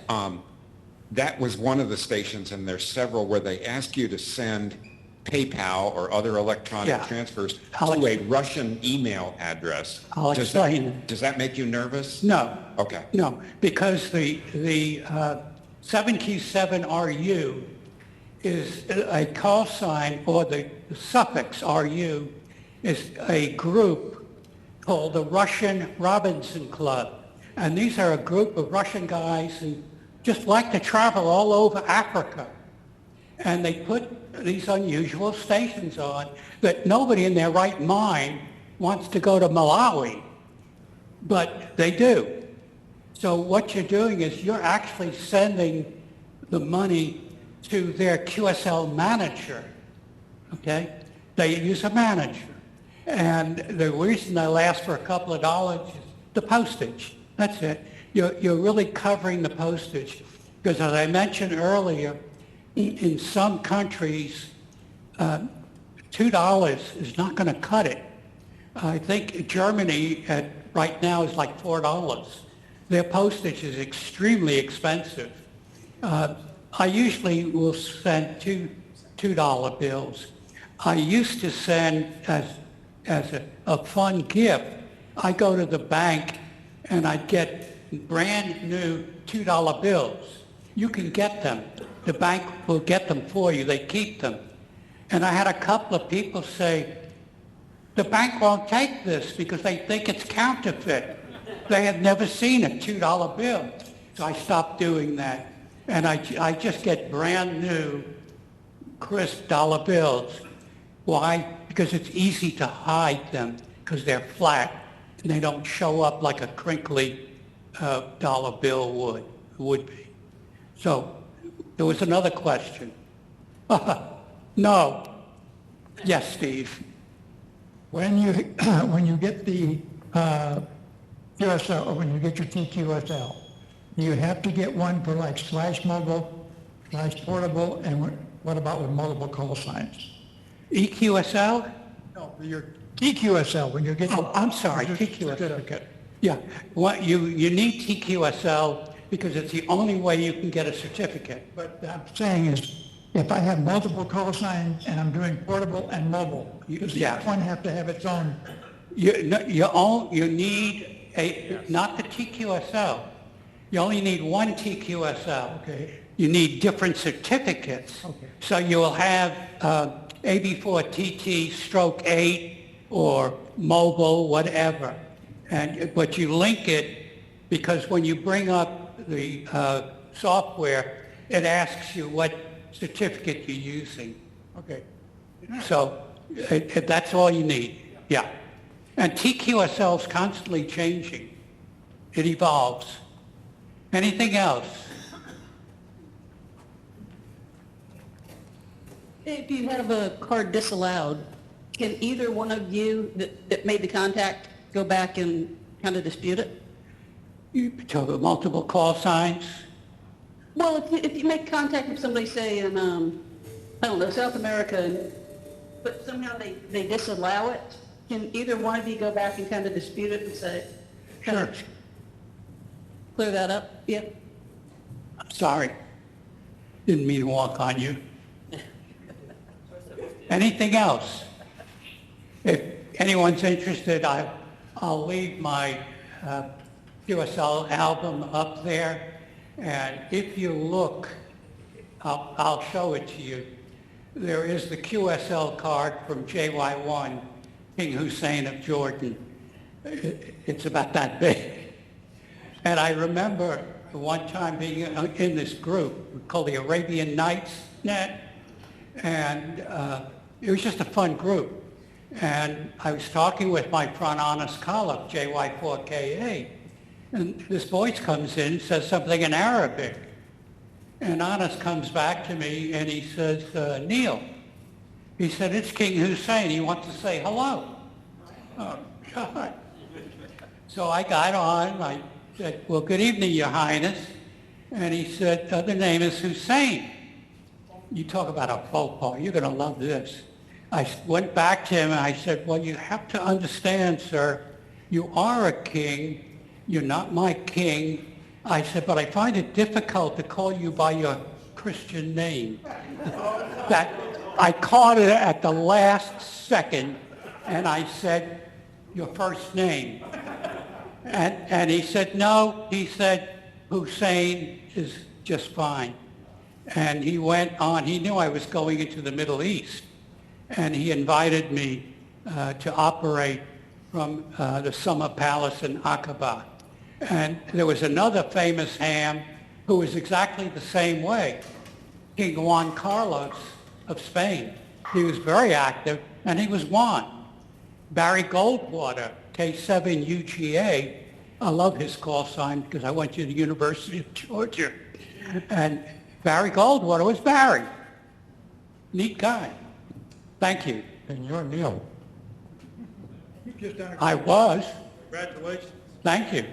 That was one of the stations, and there's several where they ask you to send PayPal or other electronic transfers to a Russian email address. I'll explain. Does that make you nervous? No. Okay. No, because the 7Q7RU is a call sign, or the suffix RU is a group called the Russian Robinson Club. And these are a group of Russian guys who just like to travel all over Africa. And they put these unusual stations on that nobody in their right mind wants to go to Malawi, but they do. So what you're doing is you're actually sending the money to their QSL manager, okay? They use a manager. And the reason they'll ask for a couple of dollars is the postage. That's it. You're really covering the postage. Because as I mentioned earlier, in some countries, $2 is not going to cut it. I think Germany right now is like $4. Their postage is extremely expensive. I usually will send $2 bills. I used to send as a fun gift, I go to the bank and I get brand new $2 bills. You can get them. The bank will get them for you. They keep them. And I had a couple of people say, the bank won't take this because they think it's counterfeit. They had never seen a $2 bill. So I stopped doing that. And I just get brand new, crisp dollar bills. Why? Because it's easy to hide them because they're flat and they don't show up like a crinkly dollar bill would be. So there was another question. No. Yes, Steve. When you get the QSL, or when you get your TQSL, you have to get one for like /mobile, /portable, and what about with multiple call signs? EQSL? No, your TQSL, when you get Oh, I'm sorry, your TQSL. certificate. Yeah, you need TQSL because it's the only way you can get a certificate. But what I'm saying is, if I have multiple call signs and I'm doing portable and mobile, does Yeah. each one have to have its own? You need not the TQSL. You only need one TQSL. Okay. You need different certificates. Okay. So you will have AB4TT/8 or mobile, whatever. But you link it because when you bring up the software, it asks you what certificate you're using. Okay. So that's all you need. Yeah. And TQSL is constantly changing. It evolves. Anything else? If you have a card disallowed, can either one of you that made the contact go back and kind of dispute it? You talk about multiple call signs? Well, if you make contact with somebody, say in, I don't know, South America, but somehow they disallow it, can either one of you go back and kind of dispute it and say, kind of Sure. clear that up? Yeah? I'm sorry. Didn't mean to walk on you. Anything else? If anyone's interested, I'll leave my QSL album up there. And if you look, I'll show it to you. There is the QSL card from JY1, King Hussein of Jordan. It's about that big. And I remember one time being in this group called the Arabian Nights Net, and it was just a fun group. And I was talking with my front honest column, JY4KA, and this voice comes in, says something in Arabic. And Honest comes back to me and he says, Neil, he said, it's King Hussein. He wants to say hello. Oh, God. So I got on. I said, well, good evening, Your Highness. And he said, the name is Hussein. You talk about a faux pas. You're going to love this. I went back to him and I said, well, you have to understand, sir, you are a king. You're not my king. I said, but I find it difficult to call you by your Christian name. That I caught it at the last second, and I said, your first name. And he said, no. He said, Hussein is just fine. And he went on. He knew I was going into the Middle East, and he invited me to operate from the Summer Palace in Aqaba. And there was another famous ham who was exactly the same way. King Juan Carlos of Spain. He was very active, and he was one. Barry Goldwater, K7UGA. I love his call sign because I went to the University of Georgia. And Barry Goldwater was Barry. Neat guy. Thank you. And you're Neil. I was. Congratulations. Thank you.